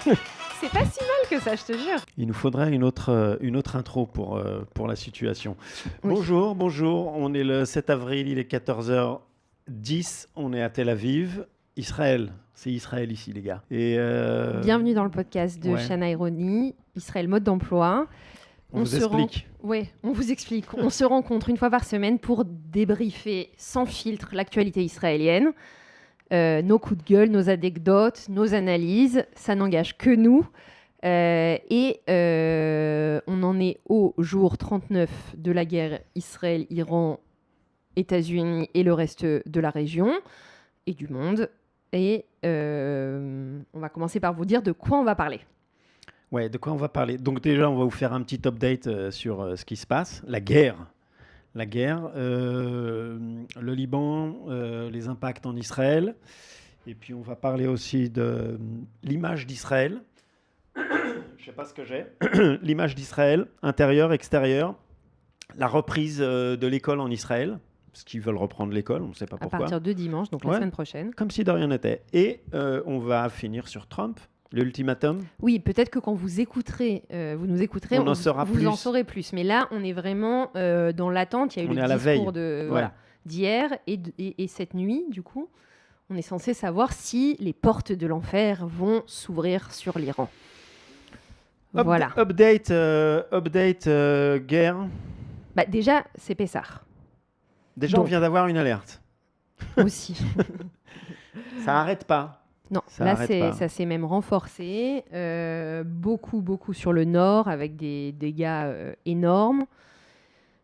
C'est pas si mal que ça, je te jure. Il nous faudrait une autre intro pour la situation. Oui. Bonjour. On est le 7 avril, il est 14h10. On est à Tel Aviv, Israël. C'est Israël ici, les gars. Et Bienvenue dans le podcast de Shana Ironi, Israël mode d'emploi. On vous explique. On vous explique. On se rencontre une fois par semaine pour débriefer sans filtre l'actualité israélienne. Nos coups de gueule, nos anecdotes, nos analyses, ça n'engage que nous. On en est au jour 39 de la guerre Israël, Iran, États-Unis et le reste de la région et du monde. Et on va commencer par vous dire de quoi on va parler. Ouais, de quoi on va parler. Donc déjà, on va vous faire un petit update sur ce qui se passe. La guerre, le Liban, les impacts en Israël. Et puis, on va parler aussi de l'image d'Israël. Je ne sais pas ce que j'ai. L'image d'Israël, intérieur, extérieur. La reprise de l'école en Israël. Parce qu'ils veulent reprendre l'école, on ne sait pas pourquoi. À partir de dimanche, donc la semaine prochaine. Comme si de rien n'était. Et on va finir sur Trump. L'ultimatum. Oui, peut-être que quand vous écouterez, vous nous écouterez, vous en saurez plus. Mais là, on est vraiment dans l'attente. Il y a eu le discours d'hier et cette nuit, du coup, on est censé savoir si les portes de l'enfer vont s'ouvrir sur l'Iran. Voilà. Update guerre. Bah, déjà, c'est Pessah. Déjà, on vient d'avoir une alerte. Aussi. Ça n'arrête pas. Non, ça s'est même renforcé, beaucoup sur le nord, avec des dégâts énormes,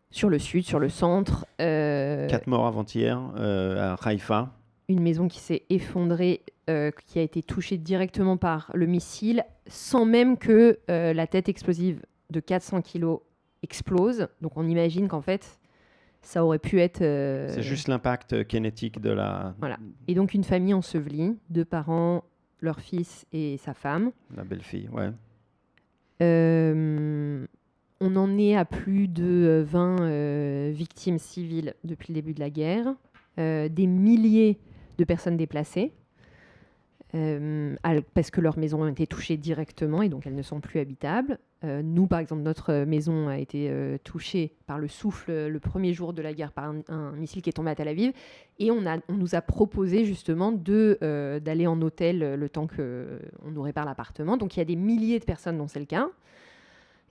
sur le sud, sur le centre. 4 morts avant-hier à Haïfa. Une maison qui s'est effondrée, qui a été touchée directement par le missile, sans même que la tête explosive de 400 kilos explose. Donc on imagine qu'en fait, ça aurait pu être... C'est juste l'impact kinétique de la... Voilà. Et donc, une famille ensevelie, 2 parents, leur fils et sa femme. La belle-fille, ouais. On en est à plus de 20 victimes civiles depuis le début de la guerre. Des milliers de personnes déplacées. Parce que leurs maisons ont été touchées directement et donc elles ne sont plus habitables. Nous, par exemple, notre maison a été touchée par le souffle le premier jour de la guerre par un missile qui est tombé à Tel Aviv. Et on nous a proposé justement d'aller en hôtel le temps qu'on nous répare l'appartement. Donc il y a des milliers de personnes dont c'est le cas.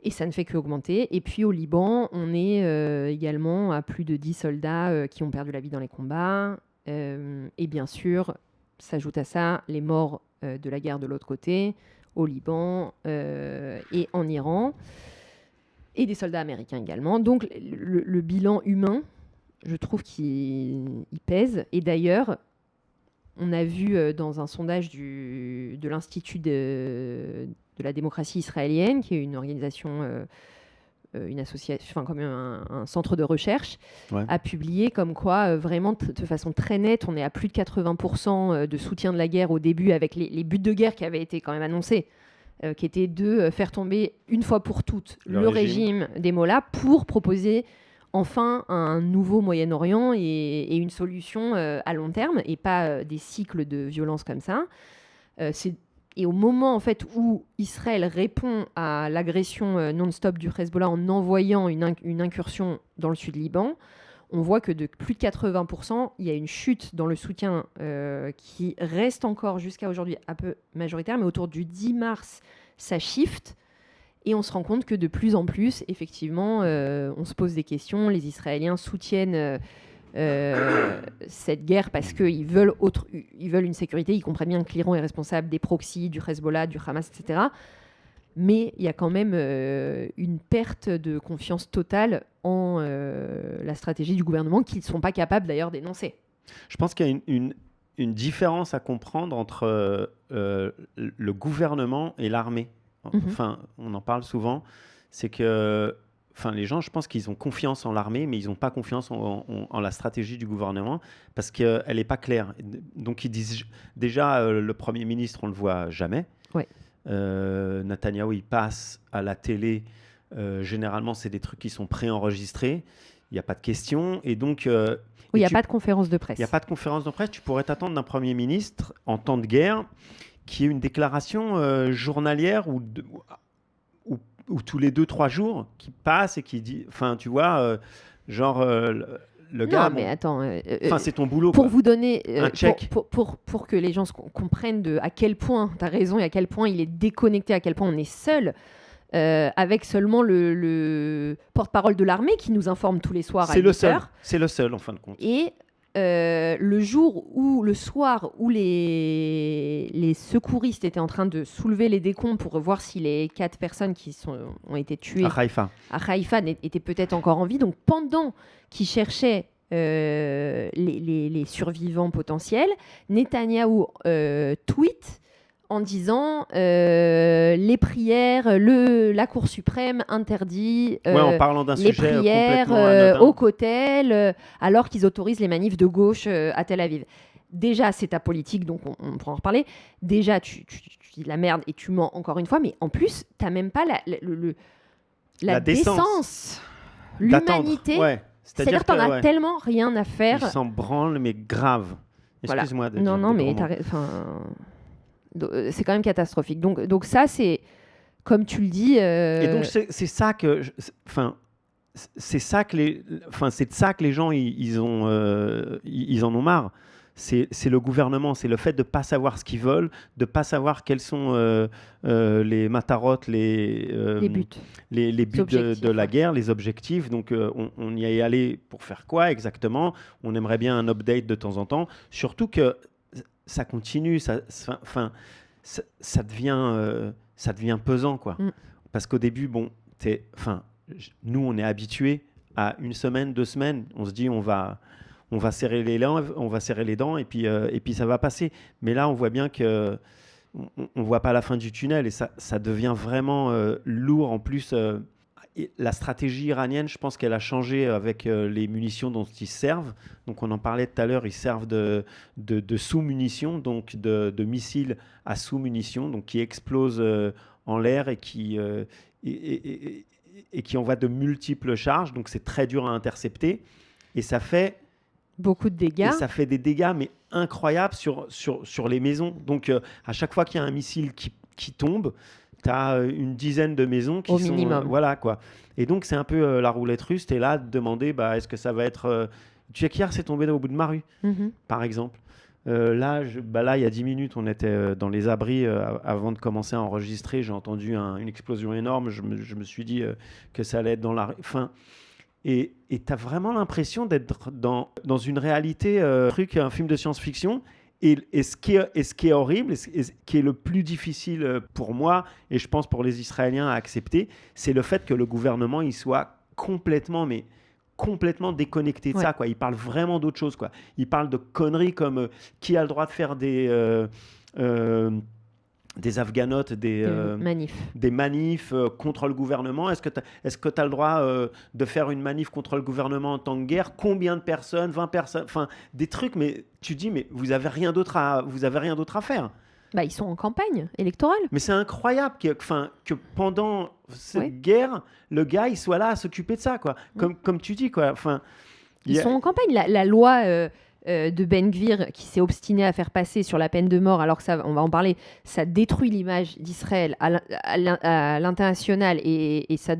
Et ça ne fait qu'augmenter. Et puis au Liban, on est également à plus de 10 soldats qui ont perdu la vie dans les combats. Et bien sûr, s'ajoute à ça les morts de la guerre de l'autre côté, au Liban et en Iran, et des soldats américains également. Donc le bilan humain, je trouve qu'il pèse. Et d'ailleurs, on a vu dans un sondage de l'Institut de la démocratie israélienne, qui est une organisation... une association, enfin comme un centre de recherche, a publié comme quoi vraiment de façon très nette, on est à plus de 80% de soutien de la guerre au début, avec les buts de guerre qui avaient été quand même annoncés, qui étaient de faire tomber une fois pour toutes le régime des Mollahs pour proposer enfin un nouveau Moyen-Orient et une solution à long terme et pas des cycles de violence comme ça. Et au moment en fait, où Israël répond à l'agression non-stop du Hezbollah en envoyant une incursion dans le sud Liban, on voit que de plus de 80%, il y a une chute dans le soutien qui reste encore jusqu'à aujourd'hui un peu majoritaire, mais autour du 10 mars, ça shift. Et on se rend compte que de plus en plus, effectivement, on se pose des questions. Les Israéliens soutiennent... cette guerre parce qu'ils veulent une sécurité. Ils comprennent bien que l'Iran est responsable des proxys, du Hezbollah, du Hamas, etc. Mais il y a quand même une perte de confiance totale en la stratégie du gouvernement qu'ils ne sont pas capables d'ailleurs d'énoncer. Je pense qu'il y a une différence à comprendre entre le gouvernement et l'armée. Enfin, on en parle souvent. C'est que les gens, je pense qu'ils ont confiance en l'armée, mais ils n'ont pas confiance en la stratégie du gouvernement parce qu'elle n'est pas claire. Donc, ils disent déjà, le Premier ministre, on ne le voit jamais. Ouais. Netanyahou, il passe à la télé. Généralement, c'est des trucs qui sont préenregistrés. Il n'y a pas de questions. Et donc, oui, il n'y a pas de conférence de presse. Il n'y a pas de conférence de presse. Tu pourrais t'attendre d'un Premier ministre en temps de guerre qui est une déclaration journalière ou tous les 2-3 jours qui passe et qui dit, enfin, tu vois, genre, le gars... Non, mais attends... c'est ton boulot, pour quoi. vous donner... Un check. Pour que les gens comprennent à quel point tu as raison et à quel point il est déconnecté, à quel point on est seul, avec seulement le porte-parole de l'armée qui nous informe tous les soirs à 8h. C'est le seul, en fin de compte. Et le soir où les secouristes étaient en train de soulever les décombres pour voir si les 4 personnes qui ont été tuées à Haïfa étaient peut-être encore en vie. Donc pendant qu'ils cherchaient les survivants potentiels, Netanyahou tweet en disant les prières, la Cour suprême interdit en parlant d'un les sujet prières au Kotel, alors qu'ils autorisent les manifs de gauche à Tel Aviv. Déjà, c'est ta politique, donc on pourra en reparler. Déjà, tu dis de la merde et tu mens encore une fois, mais en plus, tu n'as même pas la décence, l'humanité. Ouais. C'est-à-dire que tu n'en as tellement rien à faire. Ils s'en branlent, mais grave. Excuse-moi de dire Non, mais c'est quand même catastrophique. Donc ça, c'est, comme tu le dis... Et donc, c'est ça que... c'est de ça que les gens, ils en ont marre. C'est le gouvernement, c'est le fait de ne pas savoir ce qu'ils veulent, de ne pas savoir quels sont les matarotes, les buts, de la guerre, les objectifs. Donc, on y est allé pour faire quoi exactement? On aimerait bien un update de temps en temps. Surtout que ça continue, ça devient pesant, quoi. Parce qu'au début, nous, on est habitués à 1 semaine, 2 semaines. On se dit, on va serrer les dents et puis ça va passer. Mais là, on voit bien que on voit pas la fin du tunnel et ça devient vraiment lourd. En plus, la stratégie iranienne, je pense qu'elle a changé avec les munitions dont ils servent. Donc, on en parlait tout à l'heure, ils servent de sous-munitions, donc de missiles à sous-munitions, donc qui explosent en l'air et qui envoient de multiples charges. Donc, c'est très dur à intercepter. Et ça fait... beaucoup de dégâts. Et ça fait des dégâts, mais incroyables sur les maisons. Donc, à chaque fois qu'il y a un missile qui tombe, tu as une dizaine de maisons qui au sont... minimum. Voilà, quoi. Et donc, c'est un peu la roulette russe. Tu es là de demander, est-ce que ça va être... Tu sais qu'hier, c'est tombé au bout de ma rue, par exemple. Là, il y a 10 minutes, on était dans les abris avant de commencer à enregistrer. J'ai entendu une explosion énorme. Je me suis dit que ça allait être dans la rue. Et tu as vraiment l'impression d'être dans une réalité, un film de science-fiction. Et ce qui est horrible, et ce qui est le plus difficile pour moi, et je pense pour les Israéliens à accepter, c'est le fait que le gouvernement il soit complètement déconnecté de ça, quoi. Il parle vraiment d'autre chose, quoi. Il parle de conneries comme qui a le droit de faire des afghanotes, des manifs contre le gouvernement. Est-ce que tu as le droit de faire une manif contre le gouvernement en temps de guerre? Combien de personnes? 20 personnes? Enfin, des trucs, mais tu dis, mais vous avez rien d'autre à faire. Ils sont en campagne électorale. Mais c'est incroyable que pendant cette guerre, le gars, il soit là à s'occuper de ça, quoi. Comme tu dis, quoi. Ils sont en campagne. La loi... de Ben Gvir qui s'est obstiné à faire passer sur la peine de mort, alors que ça, on va en parler, ça détruit l'image d'Israël à l'international et ça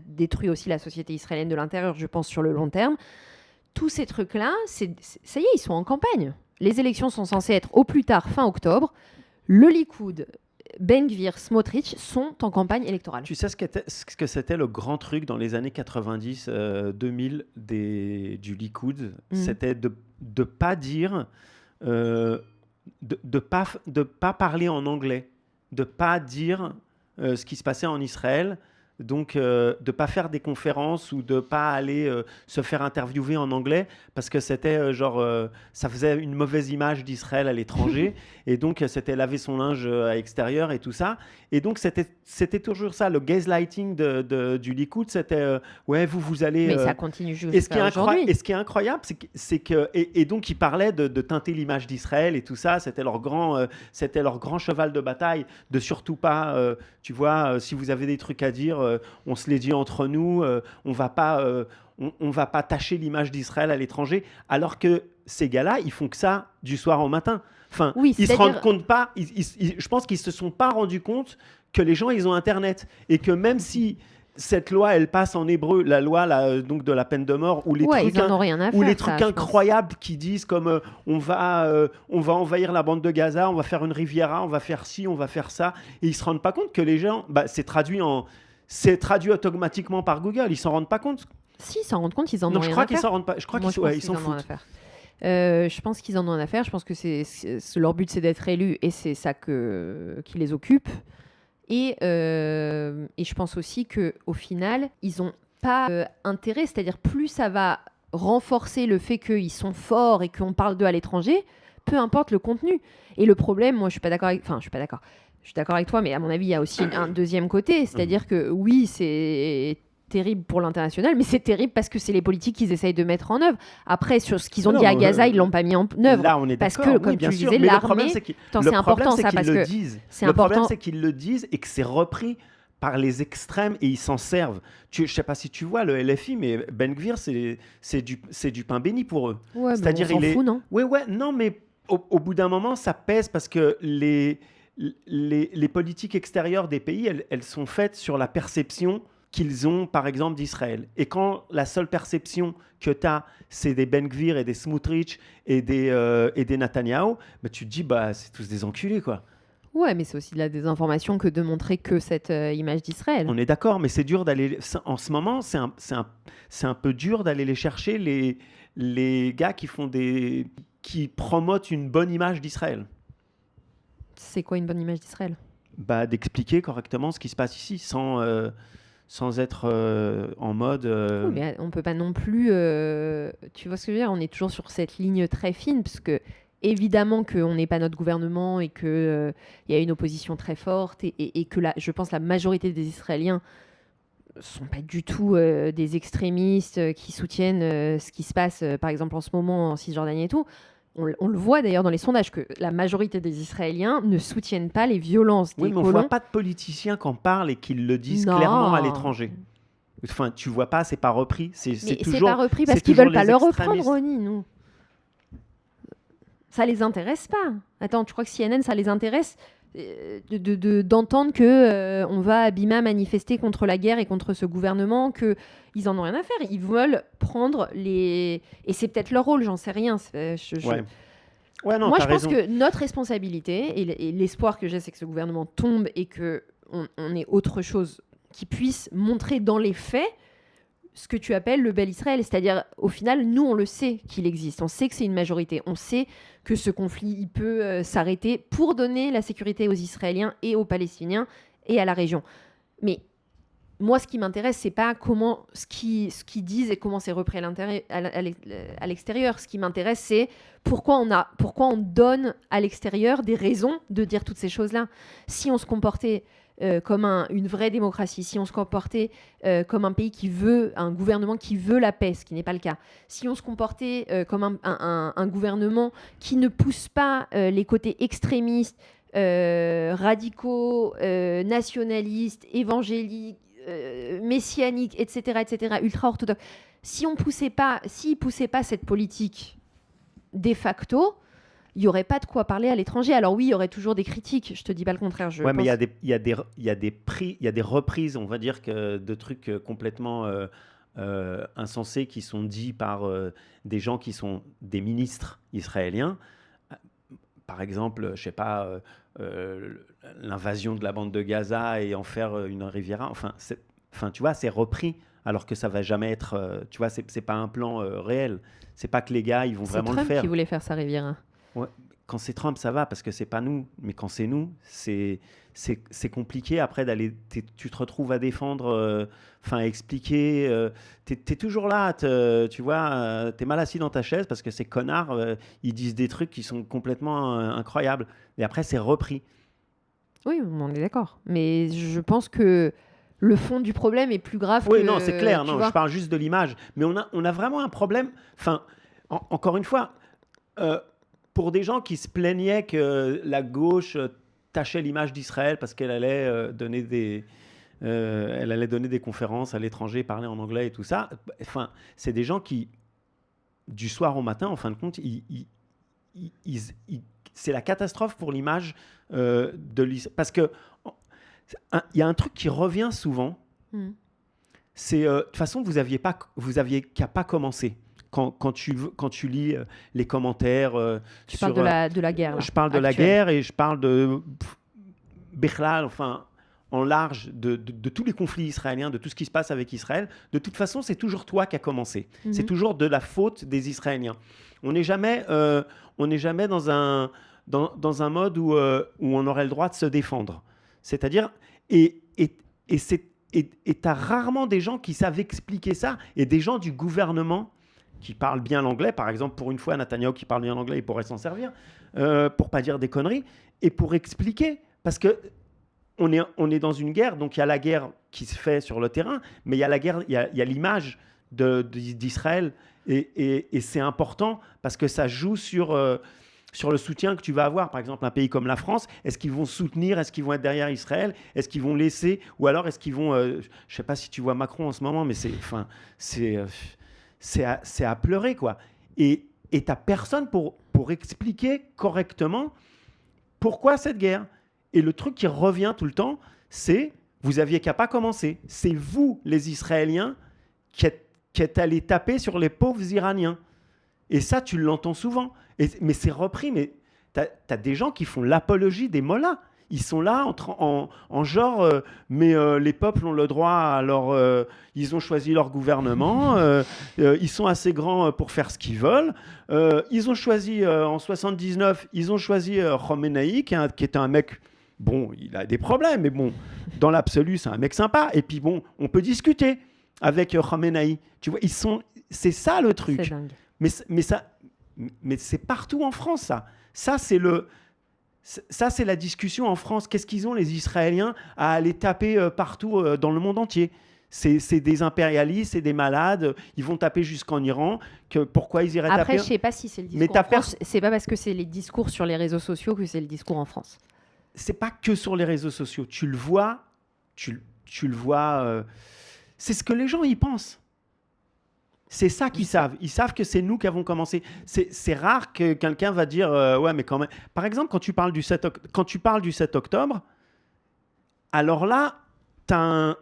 détruit aussi la société israélienne de l'intérieur, je pense, sur le long terme. Tous ces trucs-là, ça y est, ils sont en campagne. Les élections sont censées être au plus tard fin octobre. Le Likoud, Ben Gvir, Smotrich sont en campagne électorale. Tu sais ce que c'était le grand truc dans les années 90, 2000 du Likoud? C'était de pas dire, de pas parler en anglais, de pas dire ce qui se passait en Israël. Donc, de ne pas faire des conférences ou de ne pas aller se faire interviewer en anglais parce que c'était ça faisait une mauvaise image d'Israël à l'étranger et donc c'était laver son linge à l'extérieur et tout ça. Et donc, c'était toujours ça, le gaslighting du Likoud, c'était vous allez... Mais ça continue jusqu'à aujourd'hui. Et ce qui est incroyable, c'est que... Et donc, ils parlaient de teinter l'image d'Israël et tout ça, c'était leur grand cheval de bataille, de surtout pas, tu vois, si vous avez des trucs à dire... on se les dit entre nous, on va pas tâcher l'image d'Israël à l'étranger, alors que ces gars-là, ils font que ça du soir au matin. Enfin, Oui, ils se rendent compte pas. Je pense qu'ils se sont pas rendus compte que les gens, ils ont Internet et que même si cette loi, elle passe en hébreu, la loi donc de la peine de mort, ou les trucs, ils en ont rien à ou faire, les trucs incroyables qui disent comme on va envahir la bande de Gaza, on va faire une Riviera, on va faire ci, on va faire ça, et ils se rendent pas compte que les gens, c'est traduit automatiquement par Google, ils s'en rendent pas compte. Si, ils s'en rendent compte, ils en ont non, rien à faire. Je crois qu'ils s'en rendent pas. Je crois qu'ils s'en foutent. Je pense qu'ils en ont à faire. Je pense que leur but, c'est d'être élus et c'est ça qui les occupe. Et je pense aussi qu'au final, ils n'ont pas intérêt. C'est-à-dire, plus ça va renforcer le fait qu'ils sont forts et qu'on parle d'eux à l'étranger, peu importe le contenu. Et le problème, moi, je suis d'accord avec toi, mais à mon avis, il y a aussi un deuxième côté. C'est-à-dire que oui, c'est terrible pour l'international, mais c'est terrible parce que c'est les politiques qu'ils essayent de mettre en œuvre. Après, sur ce qu'ils ont dit à Gaza, ils l'ont pas mis en œuvre. Là, on est parce que, comme tu disais, l'armée, c'est important ça, parce que c'est important. Le problème, c'est qu'ils le disent et que c'est repris par les extrêmes et ils s'en servent. Je sais pas si tu vois le LFI, mais Ben Gvir, c'est du pain béni pour eux. Ouais, c'est-à-dire, on s'en fout, non ? Ouais, non, mais au bout d'un moment, ça pèse parce que les politiques extérieures des pays, elles sont faites sur la perception qu'ils ont, par exemple, d'Israël. Et quand la seule perception que tu as, c'est des Ben Gvir et des Smotrich et des Netanyahou, tu te dis, c'est tous des enculés, quoi. Ouais, mais c'est aussi de la désinformation que de montrer que cette image d'Israël. On est d'accord, mais c'est dur d'aller... En ce moment, c'est un peu dur d'aller les chercher, les gars qui promotent une bonne image d'Israël. C'est quoi une bonne image d'Israël ? D'expliquer correctement ce qui se passe ici, sans être en mode... Oui, mais on ne peut pas non plus... tu vois ce que je veux dire ? On est toujours sur cette ligne très fine, parce que évidemment qu'on n'est pas notre gouvernement et qu'il y a une opposition très forte et que je pense la majorité des Israéliens ne sont pas du tout des extrémistes qui soutiennent ce qui se passe, par exemple en ce moment en Cisjordanie et tout. On le voit d'ailleurs dans les sondages que la majorité des Israéliens ne soutiennent pas les violences des colons. Oui, mais on ne voit pas de politiciens qui en parlent et qui le disent clairement à l'étranger. Enfin, tu vois pas, c'est pas repris. C'est pas repris parce qu'ils veulent pas le reprendre, Ronnie, nous. Ça les intéresse pas. Attends, tu crois que CNN, ça les intéresse d'entendre que on va à Bima manifester contre la guerre et contre ce gouvernement, qu'ils en ont rien à faire. Ils veulent prendre les... Et c'est peut-être leur rôle, j'en sais rien. Ouais, non, moi, je pense raison. que notre responsabilité, et l'espoir que j'ai, c'est que ce gouvernement tombe et qu'on ait autre chose qui puisse montrer dans les faits ce que tu appelles le bel Israël. C'est-à-dire, au final, nous, on le sait qu'il existe. On sait que c'est une majorité. On sait que ce conflit, il peut s'arrêter pour donner la sécurité aux Israéliens et aux Palestiniens et à la région. Mais moi, ce qui m'intéresse, c'est pas ce qu'ils disent et comment c'est repris à l'extérieur. Ce qui m'intéresse, c'est pourquoi on donne à l'extérieur des raisons de dire toutes ces choses-là. Si on se comportait comme une vraie démocratie, si on se comportait comme un pays un gouvernement qui veut la paix, ce qui n'est pas le cas, si on se comportait comme un gouvernement qui ne pousse pas les côtés extrémistes, radicaux, nationalistes, évangéliques, messianiques, etc., ultra-orthodoxes, s'ils poussait pas cette politique de facto, il n'y aurait pas de quoi parler à l'étranger. Alors oui, il y aurait toujours des critiques, je te dis pas le contraire. Mais il y a des reprises, on va dire, de trucs complètement insensés qui sont dits par des gens qui sont des ministres israéliens. Par exemple, je sais pas, l'invasion de la bande de Gaza et en faire une Riviera. Enfin, tu vois, c'est repris. Alors que ça va jamais être, tu vois, c'est pas un plan réel. C'est pas que les gars, ils vont vraiment le faire. C'est Trump qui voulait faire sa Riviera. Ouais. Quand c'est Trump, ça va parce que c'est pas nous. Mais quand c'est nous, c'est compliqué après d'aller. Tu te retrouves à défendre, à expliquer. T'es toujours là, tu vois. T'es mal assis dans ta chaise parce que ces connards, ils disent des trucs qui sont complètement incroyables. Et après, c'est repris. Oui, on est d'accord. Mais je pense que le fond du problème est plus grave que... Oui, non, c'est clair. Non, je parle juste de l'image. Mais on a vraiment un problème. Enfin, encore une fois, pour des gens qui se plaignaient que la gauche tachait l'image d'Israël parce qu'elle allait donner des conférences à l'étranger, parler en anglais et tout ça. Enfin, c'est des gens qui, du soir au matin, en fin de compte, ils c'est la catastrophe pour l'image de l'Israël. Parce que il y a un truc qui revient souvent, c'est de toute façon, vous aviez qu'à pas commencer. Quand tu lis les commentaires tu parles de la guerre. Là, je parle de la guerre et je parle de Bechlal, enfin en large de tous les conflits israéliens, de tout ce qui se passe avec Israël. De toute façon, c'est toujours toi qui as commencé. C'est toujours de la faute des Israéliens. On n'est jamais dans un mode où on aurait le droit de se défendre. C'est-à-dire, et t'as rarement des gens qui savent expliquer ça, et des gens du gouvernement qui parlent bien l'anglais. Par exemple, pour une fois, Netanyahou qui parle bien l'anglais, il pourrait s'en servir pour pas dire des conneries et pour expliquer, parce que on est dans une guerre, donc il y a la guerre qui se fait sur le terrain, mais il y a la guerre, il y a l'image d'Israël, et c'est important parce que ça joue sur le soutien que tu vas avoir. Par exemple, un pays comme la France, est-ce qu'ils vont soutenir, est-ce qu'ils vont être derrière Israël, est-ce qu'ils vont laisser, ou alors est-ce qu'ils vont, je ne sais pas si tu vois Macron en ce moment, mais c'est à pleurer, quoi. Et tu n'as personne pour expliquer correctement pourquoi cette guerre. Et le truc qui revient tout le temps, c'est vous aviez qu'à pas commencer. C'est vous, les Israéliens, qui êtes allés taper sur les pauvres Iraniens. Et ça, tu l'entends souvent. Mais c'est repris. Mais tu as des gens qui font l'apologie des mollahs. Ils sont là en genre, mais les peuples ont le droit, alors ils ont choisi leur gouvernement, ils sont assez grands pour faire ce qu'ils veulent. Ils ont choisi, en 79, ils ont choisi Khomeini, qui est un mec, bon, il a des problèmes, mais bon, dans l'absolu, c'est un mec sympa. Et puis bon, on peut discuter avec Khomeini. Tu vois, c'est ça le truc. C'est dingue. Mais c'est partout en France, ça. Ça, c'est la discussion en France. Qu'est-ce qu'ils ont, les Israéliens, à aller taper partout dans le monde entier ? C'est des impérialistes, c'est des malades. Ils vont taper jusqu'en Iran. Pourquoi ils iraient taper ? Après, je ne sais pas si c'est le discours en France. C'est pas parce que c'est les discours sur les réseaux sociaux que c'est le discours en France. C'est pas que sur les réseaux sociaux. Tu le vois. C'est ce que les gens y pensent. C'est ça qu'ils savent. Ils savent que c'est nous qui avons commencé. C'est rare que quelqu'un va dire ouais, mais quand même. Par exemple, quand tu parles du 7 octobre, alors là, t'as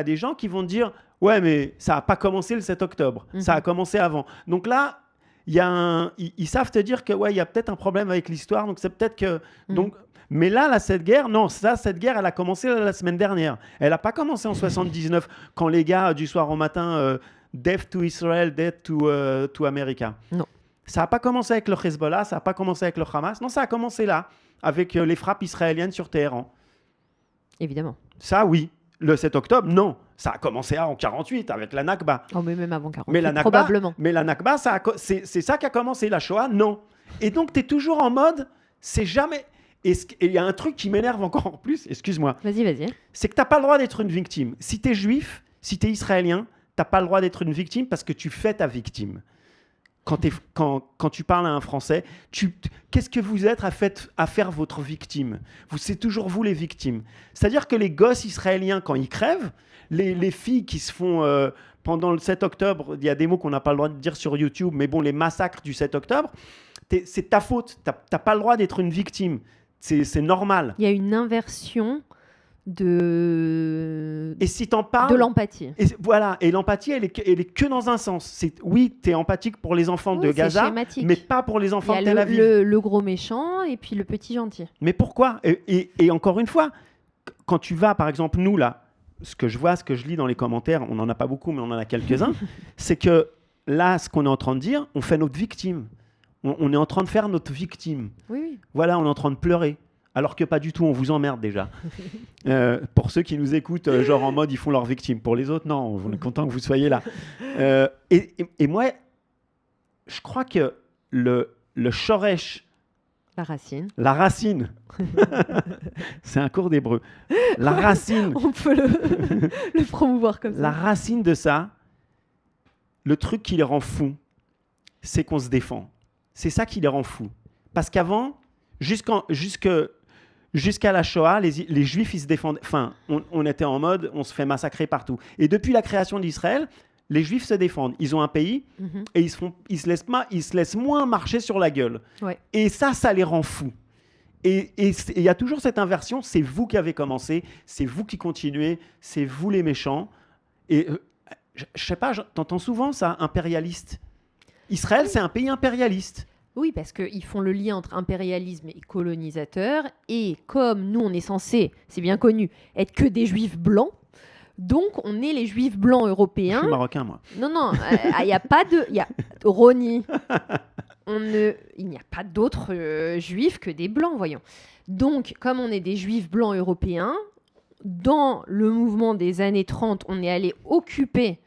des gens qui vont te dire ouais, mais ça n'a pas commencé le 7 octobre. Ça a commencé avant. Donc là, ils savent te dire que ouais, il y a peut-être un problème avec l'histoire. Donc c'est peut-être que mais là, cette guerre, elle a commencé la semaine dernière. Elle n'a pas commencé en 79, quand les gars, du soir au matin, death to Israel, death to America. Non. Ça n'a pas commencé avec le Hezbollah, ça n'a pas commencé avec le Hamas. Non, ça a commencé là, avec les frappes israéliennes sur Téhéran. Évidemment. Ça, oui. Le 7 octobre, non. Ça a commencé en 48, avec la Nakba. Oh, mais même avant 48, probablement. Mais la Nakba, c'est ça qui a commencé. La Shoah, non. Et donc, tu es toujours en mode, c'est jamais... Et il y a un truc qui m'énerve encore plus, excuse-moi. Vas-y. C'est que tu n'as pas le droit d'être une victime. Si tu es juif, si tu es israélien, tu n'as pas le droit d'être une victime parce que tu fais ta victime. Quand tu parles à un Français, qu'est-ce que vous êtes à faire votre victime ? C'est toujours vous les victimes. C'est-à-dire que les gosses israéliens, quand ils crèvent, les filles qui se font... pendant le 7 octobre, il y a des mots qu'on n'a pas le droit de dire sur YouTube, mais bon, les massacres du 7 octobre, c'est ta faute. Tu n'as pas le droit d'être une victime. C'est normal. Il y a une inversion de l'empathie. Voilà, et l'empathie, elle est que dans un sens. Oui, tu es empathique pour les enfants de Gaza, mais pas pour les enfants de Tel Aviv. Le gros méchant et puis le petit gentil. Mais pourquoi ? Et encore une fois, quand tu vas, par exemple, nous, là, ce que je lis dans les commentaires, on n'en a pas beaucoup, mais on en a quelques-uns, c'est que là, ce qu'on est en train de dire, on fait notre victime. On est en train de faire notre victime. Oui. Voilà, on est en train de pleurer. Alors que pas du tout, on vous emmerde déjà. Pour ceux qui nous écoutent, genre en mode, ils font leur victime. Pour les autres, non, on est content que vous soyez là. Et moi, je crois que le shoresh... La racine. C'est un cours d'hébreu. La racine. On peut le promouvoir comme ça. La racine de ça, le truc qui les rend fous, c'est qu'on se défend. C'est ça qui les rend fous. Parce qu'avant, jusqu'à la Shoah, les Juifs, ils se défendaient. Enfin, on était en mode, on se fait massacrer partout. Et depuis la création d'Israël, les Juifs se défendent. Ils ont un pays et ils se laissent moins marcher sur la gueule. Ouais. Et ça les rend fous. Et il y a toujours cette inversion, c'est vous qui avez commencé, c'est vous qui continuez, c'est vous les méchants. Et je sais pas, t'entends souvent ça, impérialiste. Israël, c'est un pays impérialiste. Oui, parce qu'ils font le lien entre impérialisme et colonisateur. Et comme nous, on est censé, c'est bien connu, être que des juifs blancs, donc on est les juifs blancs européens. Je suis marocain, moi. Non, il n'y a pas de... Ronnie, il n'y a pas d'autres juifs que des blancs, voyons. Donc, comme on est des juifs blancs européens, dans le mouvement des années 30, on est allé occuper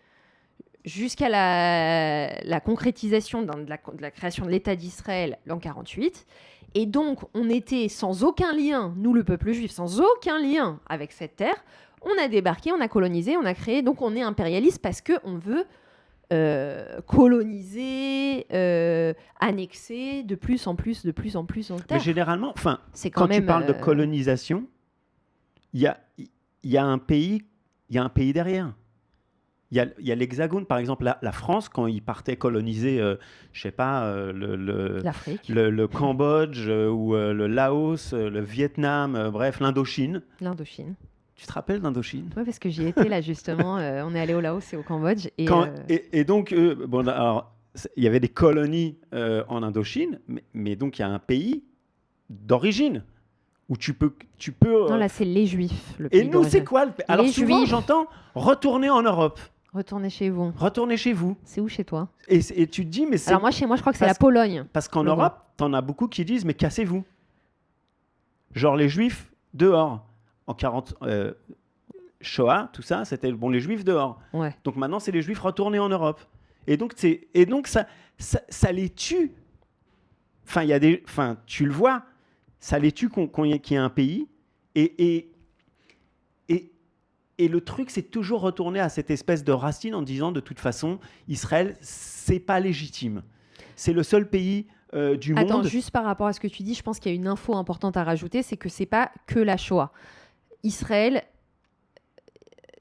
jusqu'à la concrétisation de la création de l'État d'Israël en 1948. Et donc, on était sans aucun lien, nous le peuple juif, sans aucun lien avec cette terre. On a débarqué, on a colonisé, on a créé. Donc, on est impérialiste parce qu'on veut coloniser, annexer de plus en plus en terre. Mais généralement, quand tu parles de colonisation, il y a un pays derrière. Il y a l'Hexagone, par exemple, la France, quand ils partaient coloniser, je sais pas, l'Afrique, le Cambodge ou le Laos, le Vietnam, bref, l'Indochine. L'Indochine. Tu te rappelles d'Indochine ? Oui, parce que j'y étais là, justement. On est allé au Laos et au Cambodge. Et donc, alors, il y avait des colonies en Indochine, mais donc il y a un pays d'origine où tu peux non, là, c'est les Juifs. Le pays et nous, c'est quoi alors, souvent, Juifs. J'entends retourner en Europe. Retournez chez vous. Retournez chez vous. C'est où chez toi ? Et tu te dis, mais c'est... Alors moi, chez moi, je crois que c'est la Pologne. Parce qu'en Europe, t'en as beaucoup qui disent, mais cassez-vous. Genre les Juifs dehors. En 40, Shoah, tout ça, c'était les Juifs dehors. Ouais. Donc maintenant, c'est les Juifs retournés en Europe. Et donc ça les tue. Tu le vois, ça les tue qu'il y ait un pays. Et le truc, c'est toujours retourner à cette espèce de racine en disant, de toute façon, Israël, c'est pas légitime. C'est le seul pays du monde. Attends, juste par rapport à ce que tu dis, je pense qu'il y a une info importante à rajouter, c'est que c'est pas que la Shoah. Israël...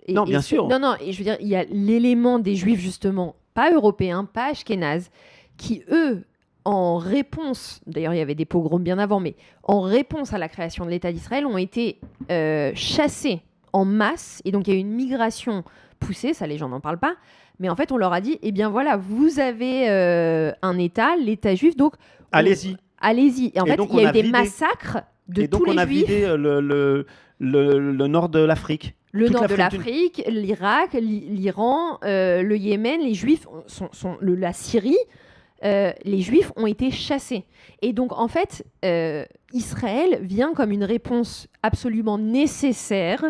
Non, bien sûr. Non, et je veux dire, il y a l'élément des Juifs, justement, pas européens, pas ashkénazes, qui, eux, en réponse, d'ailleurs il y avait des pogroms bien avant, mais en réponse à la création de l'État d'Israël, ont été chassés en masse, et donc il y a eu une migration poussée, ça les gens n'en parlent pas, mais en fait on leur a dit, eh bien voilà, vous avez un État, l'État juif, donc... Allez-y. Allez-y. Et en fait, il y a eu des massacres de tous les Juifs. Et donc on a vidé le nord de l'Afrique. Le nord de l'Afrique, l'Irak, l'Iran, le Yémen, les Juifs, la Syrie, les Juifs ont été chassés. Et donc, en fait, Israël vient comme une réponse absolument nécessaire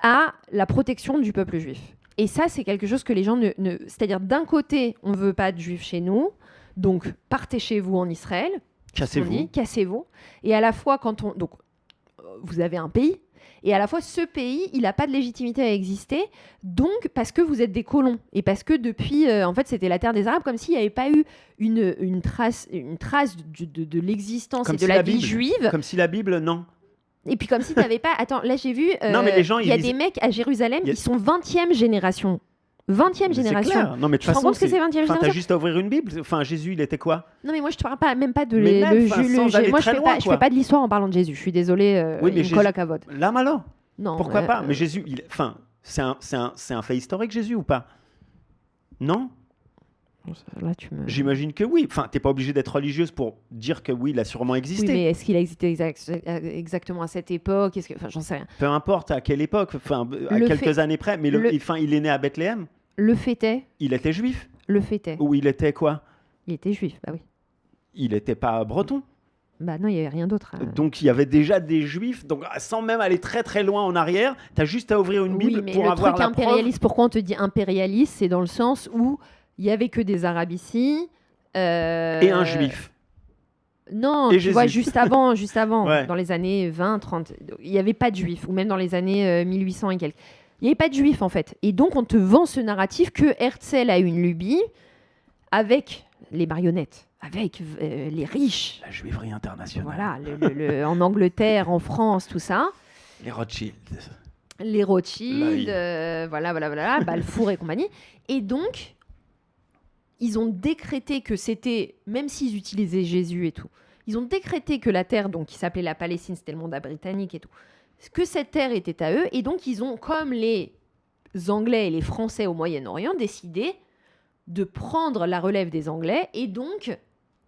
à la protection du peuple juif. Et ça, c'est quelque chose que les gens c'est-à-dire, d'un côté, on ne veut pas de Juifs chez nous, donc partez chez vous en Israël. Cassez-vous. Cassez-vous. Et à la fois, donc, vous avez un pays, et à la fois, ce pays, il n'a pas de légitimité à exister, donc parce que vous êtes des colons. Et parce que depuis, en fait, c'était la terre des Arabes, comme s'il n'y avait pas eu une trace de l'existence et de la vie juive. Comme si la Bible, non. Et puis comme si tu n'avais pas... Attends, là, j'ai vu, non, mais les gens, il y a des mecs à Jérusalem qui sont 20e génération. 20e génération. C'est clair. Non, mais de toute façon, que c'est 20e génération. T'as juste à ouvrir une Bible. Enfin, Jésus, il était quoi ? Non, mais moi, je te parle même pas de... Moi, je fais pas de l'histoire en parlant de Jésus. Je suis désolée, oui, mais Nicolas Cavode. Là, alors. Non. Pourquoi pas ? Mais Jésus, c'est un fait historique, Jésus, ou pas ? Non ? Là, J'imagine que oui. Enfin, t'es pas obligé d'être religieuse pour dire que oui, il a sûrement existé. Oui, mais est-ce qu'il a existé exactement à cette époque ? Enfin, j'en sais rien. Peu importe à quelle époque, à quelques années près, mais il est né à Bethléem. Le fait est. Il était juif. Le fait est. Ou il était quoi ? Il était juif, bah oui. Il n'était pas breton. Bah non, il n'y avait rien d'autre. Donc il y avait déjà des juifs, donc sans même aller très très loin en arrière, tu as juste à ouvrir une Bible pour avoir la preuve. Impérialiste, pourquoi on te dit impérialiste ? C'est dans le sens où il n'y avait que des Arabes ici. Et un juif. Non, et tu Jésus. vois, juste avant, ouais. Dans les années 20, 30, il n'y avait pas de juifs, ou même dans les années 1800 et quelques. Il n'y avait pas de juifs, en fait. Et donc, on te vend ce narratif que Herzl a une lubie avec les marionnettes, avec les riches. La juiverie internationale. Voilà, en Angleterre, en France, tout ça. Les Rothschild. les Rothschild, voilà, Balfour et compagnie. Et donc, ils ont décrété que c'était, même s'ils utilisaient Jésus et tout, ils ont décrété que la terre, donc qui s'appelait la Palestine, c'était le mandat britannique et tout, que cette terre était à eux. Et donc, ils ont, comme les Anglais et les Français au Moyen-Orient, décidé de prendre la relève des Anglais et donc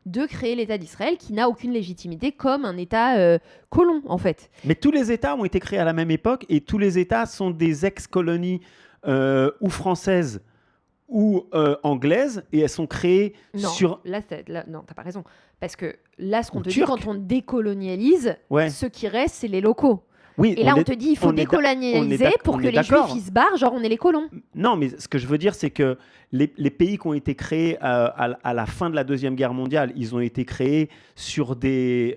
de créer l'État d'Israël qui n'a aucune légitimité comme un État colon, en fait. Mais tous les États ont été créés à la même époque et tous les États sont des ex-colonies ou françaises ou anglaises et elles sont créées sur... Non, t'as pas raison. Parce que là, ce qu'on te dit, quand on décolonialise, ce qui reste, c'est les locaux. Oui, et là, on te dit, il faut décolonialiser pour que les Juifs ils se barrent, genre on est les colons. Non, mais ce que je veux dire, c'est que les pays qui ont été créés à la fin de la Deuxième Guerre mondiale, ils ont été créés sur des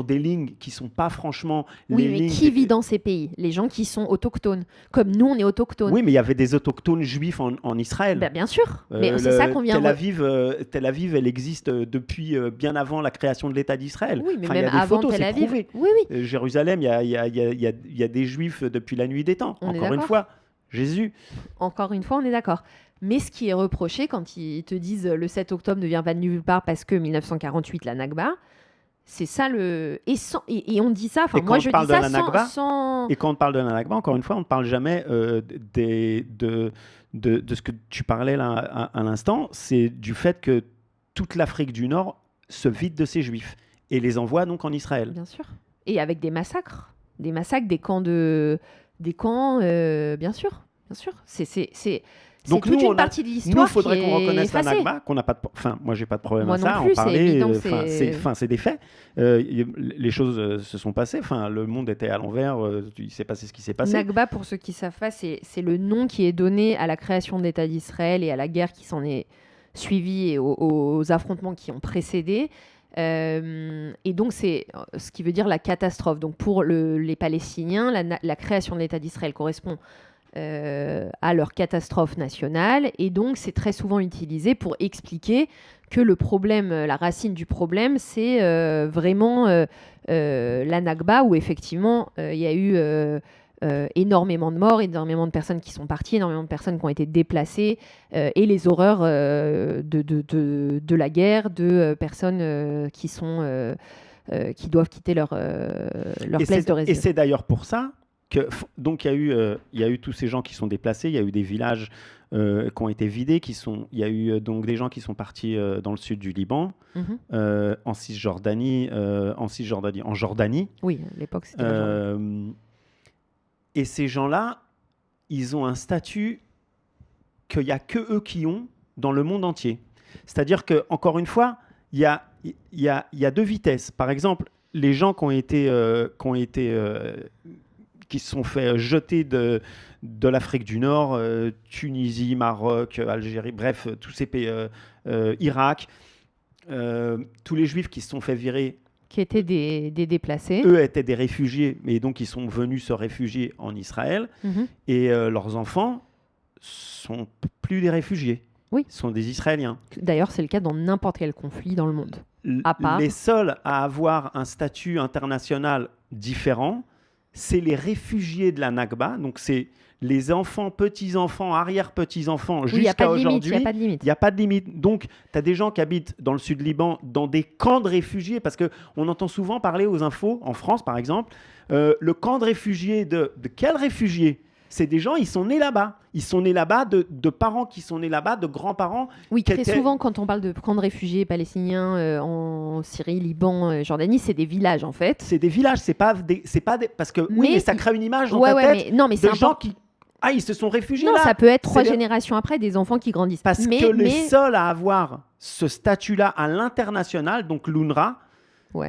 lignes qui ne sont pas franchement les lignes... Oui, mais qui vit dans ces pays? Les gens qui sont autochtones. Comme nous, on est autochtones. Oui, mais il y avait des autochtones juifs en Israël. Ben, bien sûr, mais c'est ça qu'on vient... Tel Aviv, elle existe depuis bien avant la création de l'État d'Israël. Oui, mais même avant Tel Aviv. Oui. Jérusalem, il y a des Juifs depuis la nuit des temps. Encore une fois, Jésus. Encore une fois, on est d'accord. Mais ce qui est reproché quand ils te disent le 7 octobre ne vient pas de nulle part parce que 1948, la Nakba, c'est ça le... Et on dit ça, enfin moi je dis ça sans... Et quand on parle de la Nakba, encore une fois, on ne parle jamais de ce que tu parlais là à l'instant, c'est du fait que toute l'Afrique du Nord se vide de ses Juifs et les envoie donc en Israël. Bien sûr. Et avec des massacres, des camps, bien sûr. Donc toute une partie de l'histoire. Nous, il faudrait qu'on reconnaisse la Nakba, qu'on n'a pas. Enfin, moi, j'ai pas de problème moi à ça. Non plus, en parler. C'est des faits. Les choses se sont passées. Enfin, le monde était à l'envers. Il s'est passé ce qui s'est passé. Nakba, pour ceux qui savent pas, c'est le nom qui est donné à la création de l'État d'Israël et à la guerre qui s'en est suivie et aux affrontements qui ont précédé. Et donc, c'est ce qui veut dire la catastrophe. Donc, pour les Palestiniens, la création de l'État d'Israël correspond à leur catastrophe nationale. Et donc, c'est très souvent utilisé pour expliquer que le problème, la racine du problème, c'est vraiment la Nakba, où effectivement, il y a eu énormément de morts, énormément de personnes qui sont parties, énormément de personnes qui ont été déplacées, et les horreurs de la guerre, de personnes qui doivent quitter leur place de résidence. Et c'est d'ailleurs pour ça donc il y a eu tous ces gens qui sont déplacés, il y a eu des villages qui ont été vidés, il y a eu donc des gens qui sont partis dans le sud du Liban, en Cisjordanie, en Jordanie. Oui, à l'époque c'était la Jordanie. Et ces gens-là, ils ont un statut qu'il n'y a que eux qui ont dans le monde entier. C'est-à-dire que, encore une fois, il y a deux vitesses. Par exemple, les gens qui se sont fait jeter de l'Afrique du Nord, Tunisie, Maroc, Algérie, bref, tous ces pays, Irak, tous les Juifs qui se sont fait virer, qui étaient des déplacés. Eux étaient des réfugiés, mais donc ils sont venus se réfugier en Israël, et leurs enfants sont plus des réfugiés, sont des Israéliens. D'ailleurs, c'est le cas dans n'importe quel conflit dans le monde. Les seuls à avoir un statut international différent, c'est les réfugiés de la Nakba, donc c'est les enfants, petits-enfants, arrière-petits-enfants, jusqu'à aujourd'hui. Il n'y a pas de limite. Il n'y a pas de limite. Donc, tu as des gens qui habitent dans le sud Liban, dans des camps de réfugiés, parce qu'on entend souvent parler aux infos, en France par exemple, le camp de réfugiés de quels réfugiés ? C'est des gens, ils sont nés là-bas. Ils sont nés là-bas de parents qui sont nés là-bas, de grands-parents. Oui, très souvent, quand on parle de camps de réfugiés palestiniens en Syrie, Liban, Jordanie, c'est des villages, en fait. C'est des villages, c'est pas des... Parce que, mais ça crée une image dans ta tête de gens qui... Ah, ils se sont réfugiés là. Non, ça peut être 3 générations après, des enfants qui grandissent. Parce que les seuls à avoir ce statut-là à l'international, donc l'UNRWA,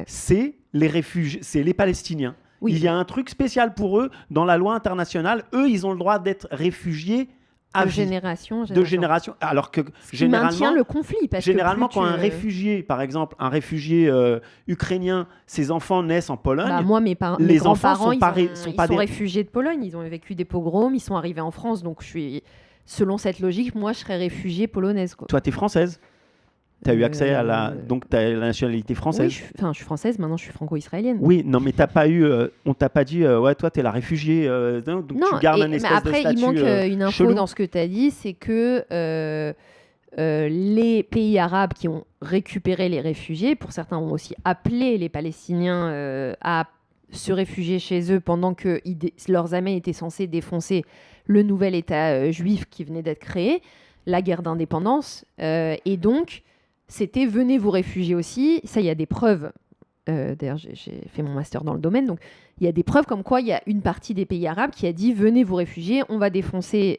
c'est les réfugiés, c'est les Palestiniens. Oui. Il y a un truc spécial pour eux dans la loi internationale. Eux, ils ont le droit d'être réfugiés à génération. Alors que généralement, maintient le conflit. Parce généralement, quand un réfugié, par exemple, un réfugié ukrainien, ses enfants naissent en Pologne. Moi, mes enfants sont réfugiés de Pologne. Ils ont vécu des pogroms. Ils sont arrivés en France. Donc, selon cette logique, moi, je serais réfugiée polonaise. Quoi. Toi, tu es française. Tu as eu accès à la... Donc, tu as la nationalité française. Oui, je suis française, maintenant je suis franco-israélienne. Oui, non, mais t'as pas eu... on t'a pas dit, ouais, toi, tu es la réfugiée, donc non, tu gardes un espèce mais après, de statut il manque une info chelou. dans ce que tu as dit, c'est que les pays arabes qui ont récupéré les réfugiés, pour certains ont aussi appelé les Palestiniens à se réfugier chez eux pendant que leurs armées étaient censées défoncer le nouvel État juif qui venait d'être créé, la guerre d'indépendance. Et donc, c'était venez vous réfugier aussi. Ça, il y a des preuves. D'ailleurs, j'ai fait mon master dans le domaine. Donc, il y a des preuves comme quoi il y a une partie des pays arabes qui a dit venez vous réfugier, on va défoncer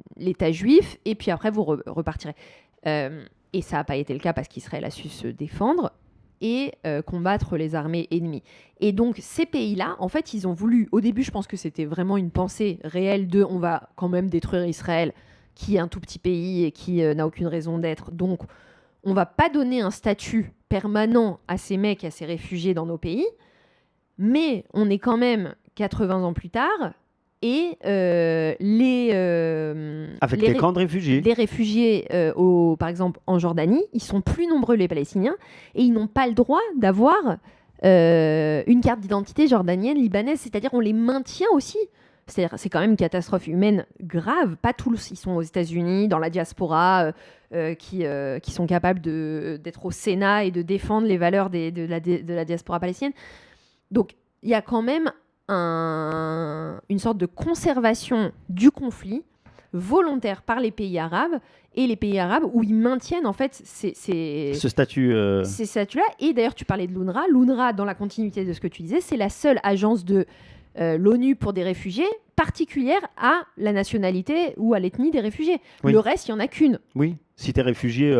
l'État juif et puis après vous repartirez. Et ça n'a pas été le cas parce qu'Israël a su se défendre et combattre les armées ennemies. Et donc ces pays-là, en fait, ils ont voulu, au début je pense que c'était vraiment une pensée réelle de on va quand même détruire Israël, qui est un tout petit pays et qui n'a aucune raison d'être. Donc on va pas donner un statut permanent à ces mecs, à ces réfugiés dans nos pays, mais on est quand même 80 ans plus tard et avec les camps de réfugiés. Les réfugiés, par exemple, en Jordanie, ils sont plus nombreux, les Palestiniens, et ils n'ont pas le droit d'avoir une carte d'identité jordanienne, libanaise. C'est-à-dire, on les maintient aussi. C'est-à-dire, c'est quand même une catastrophe humaine grave. Pas tous, ils sont aux États-Unis, dans la diaspora, qui sont capables d'être au Sénat et de défendre les valeurs de la diaspora palestinienne. Donc, il y a quand même une sorte de conservation du conflit volontaire par les pays arabes et les pays arabes où ils maintiennent en fait ce statut ces statuts-là. Et d'ailleurs, tu parlais de l'UNRWA. L'UNRWA, dans la continuité de ce que tu disais, c'est la seule agence de l'ONU pour des réfugiés particulière à la nationalité ou à l'ethnie des réfugiés. Oui. Le reste, il n'y en a qu'une. Oui. Si tu es réfugié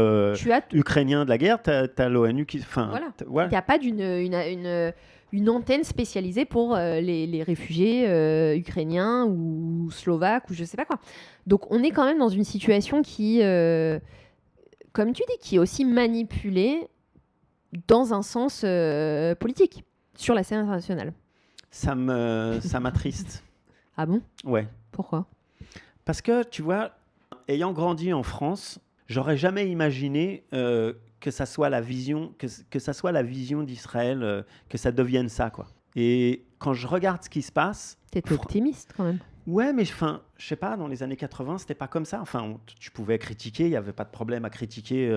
ukrainien de la guerre, tu as l'ONU qui... Voilà. Il n'y a pas une antenne spécialisée pour les réfugiés ukrainiens ou slovaques ou je ne sais pas quoi. Donc on est quand même dans une situation qui, comme tu dis, qui est aussi manipulée dans un sens politique sur la scène internationale. Ça m'attriste. Ah bon ? Ouais. Pourquoi ? Parce que, tu vois, ayant grandi en France, j'aurais jamais imaginé que ça soit la vision, que ça soit la vision d'Israël, que ça devienne ça, quoi. Et quand je regarde ce qui se passe... T'étais optimiste, quand même. Ouais, mais je sais pas, dans les années 80, c'était pas comme ça. Enfin, tu pouvais critiquer, il n'y avait pas de problème à critiquer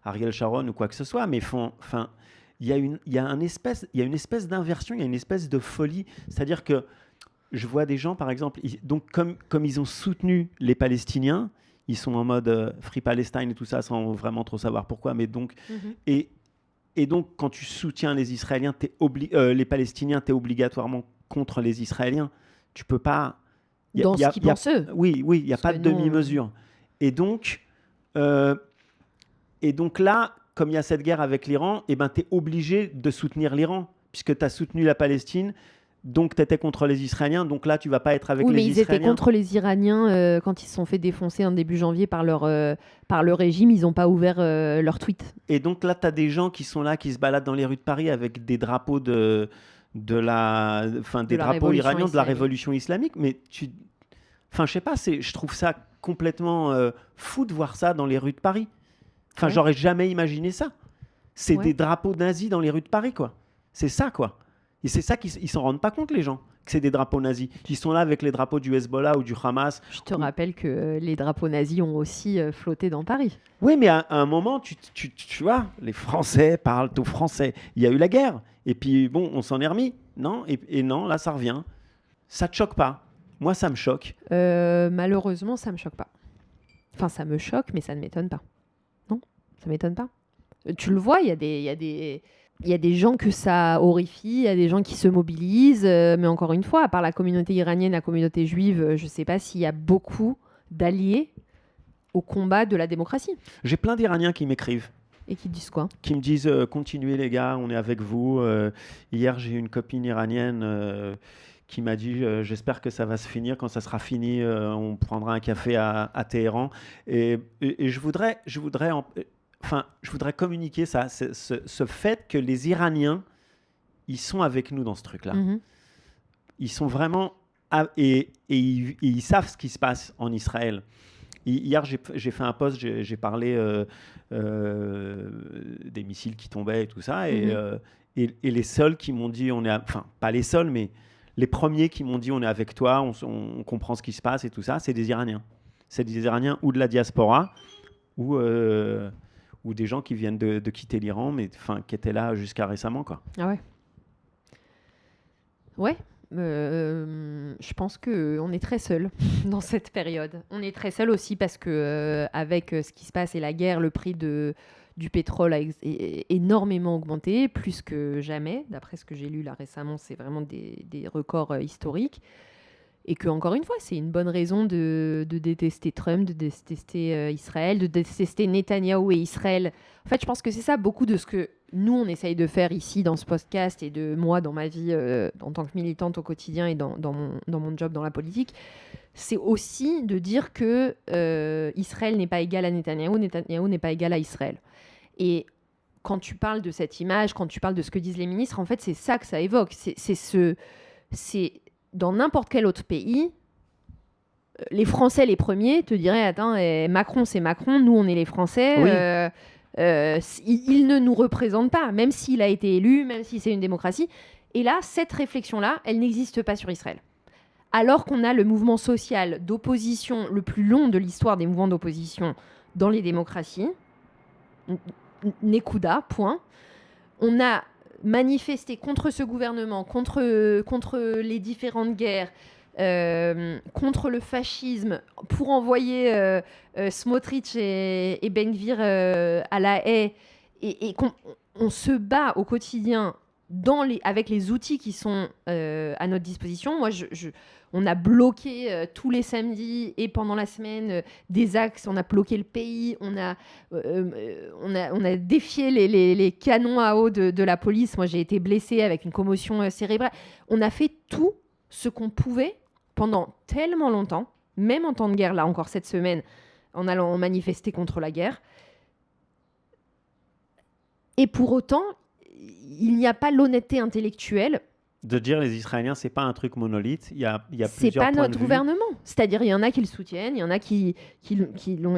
Ariel Sharon ou quoi que ce soit, mais il y a une espèce d'inversion, il y a une espèce de folie. C'est-à-dire que je vois des gens, par exemple, donc comme ils ont soutenu les Palestiniens, ils sont en mode Free Palestine et tout ça, sans vraiment trop savoir pourquoi. Mais donc, et donc, quand tu soutiens les Israéliens, les Palestiniens, tu es obligatoirement contre les Israéliens. Tu peux pas... Dans ce qu'ils pensent eux. Oui, il n'y a pas de demi-mesure. Et donc là, comme il y a cette guerre avec l'Iran, tu es obligé de soutenir l'Iran, puisque tu as soutenu la Palestine. Donc, tu étais contre les Israéliens. Donc là, tu ne vas pas être avec les Israéliens. Oui, mais ils étaient contre les Iraniens quand ils se sont fait défoncer en début janvier par le régime. Ils n'ont pas ouvert leur tweet. Et donc là, tu as des gens qui sont là, qui se baladent dans les rues de Paris avec des drapeaux des drapeaux iraniens de la révolution islamique. Mais je sais pas, je trouve ça complètement fou de voir ça dans les rues de Paris. Enfin, j'aurais jamais imaginé ça. C'est des drapeaux nazis dans les rues de Paris, quoi. C'est ça, quoi. Et c'est ça qu'ils s'en rendent pas compte, les gens, que c'est des drapeaux nazis. Ils sont là avec les drapeaux du Hezbollah ou du Hamas. Je te rappelle que les drapeaux nazis ont aussi flotté dans Paris. Oui, mais à un moment, tu vois, les Français parlent aux Français. Il y a eu la guerre. Et puis, bon, on s'en est remis. Non, et non, là, ça revient. Ça te choque pas? Moi, ça me choque. Malheureusement, ça me choque pas. Enfin, ça me choque, mais ça ne m'étonne pas. Non, ça m'étonne pas. Tu le vois, il y a des gens que ça horrifie, il y a des gens qui se mobilisent, mais encore une fois, à part la communauté iranienne, la communauté juive, je ne sais pas s'il y a beaucoup d'alliés au combat de la démocratie. J'ai plein d'Iraniens qui m'écrivent. Et qui disent quoi ? Qui me disent continuez les gars, on est avec vous. Hier, j'ai une copine iranienne qui m'a dit j'espère que ça va se finir. Quand ça sera fini, on prendra un café à Téhéran. Et je voudrais communiquer ça, ce fait que les Iraniens, ils sont avec nous dans ce truc-là. Ils sont vraiment... Et ils savent ce qui se passe en Israël. Hier, j'ai fait un post, j'ai parlé des missiles qui tombaient et tout ça, et les seuls qui m'ont dit, enfin, pas les seuls, mais les premiers qui m'ont dit on est avec toi, on comprend ce qui se passe et tout ça, c'est des Iraniens. C'est des Iraniens ou de la diaspora, ou des gens qui viennent de quitter l'Iran, mais qui étaient là jusqu'à récemment, quoi. Ah ouais. Ouais. Je pense qu'on est très seul dans cette période. On est très seul aussi parce que avec ce qui se passe et la guerre, le prix du pétrole a énormément augmenté, plus que jamais. D'après ce que j'ai lu là récemment, c'est vraiment des records historiques. Et que, encore une fois, c'est une bonne raison de détester Trump, de détester Israël, de détester Netanyahou et Israël. En fait, je pense que c'est ça, beaucoup de ce que nous, on essaye de faire ici dans ce podcast et de moi, dans ma vie en tant que militante au quotidien et dans mon job dans la politique, c'est aussi de dire que Israël n'est pas égal à Netanyahou, Netanyahou n'est pas égal à Israël. Et quand tu parles de cette image, quand tu parles de ce que disent les ministres, en fait, c'est ça que ça évoque. C'est dans n'importe quel autre pays, les Français les premiers te diraient « Attends, Macron, c'est Macron, nous, on est les Français. Oui. » Il ne nous représente pas, même s'il a été élu, même si c'est une démocratie. Et là, cette réflexion-là, elle n'existe pas sur Israël. Alors qu'on a le mouvement social d'opposition le plus long de l'histoire des mouvements d'opposition dans les démocraties, Nekuda, point. On a manifesté contre ce gouvernement, contre les différentes guerres, contre le fascisme, pour envoyer Smotrich et Ben Gvir à la haie, et qu'on se bat au quotidien avec les outils qui sont à notre disposition. Moi, on a bloqué tous les samedis et pendant la semaine des axes, on a bloqué le pays, on a défié les canons à eau de la police. Moi, j'ai été blessée avec une commotion cérébrale. On a fait tout ce qu'on pouvait pendant tellement longtemps, même en temps de guerre, là encore cette semaine, en allant manifester contre la guerre. Et pour autant, il n'y a pas l'honnêteté intellectuelle de dire les Israéliens, c'est pas un truc monolithe. Il y a plusieurs c'est pas points notre gouvernement. C'est-à-dire, il y en a qui le soutiennent, il y en a qui l'ont,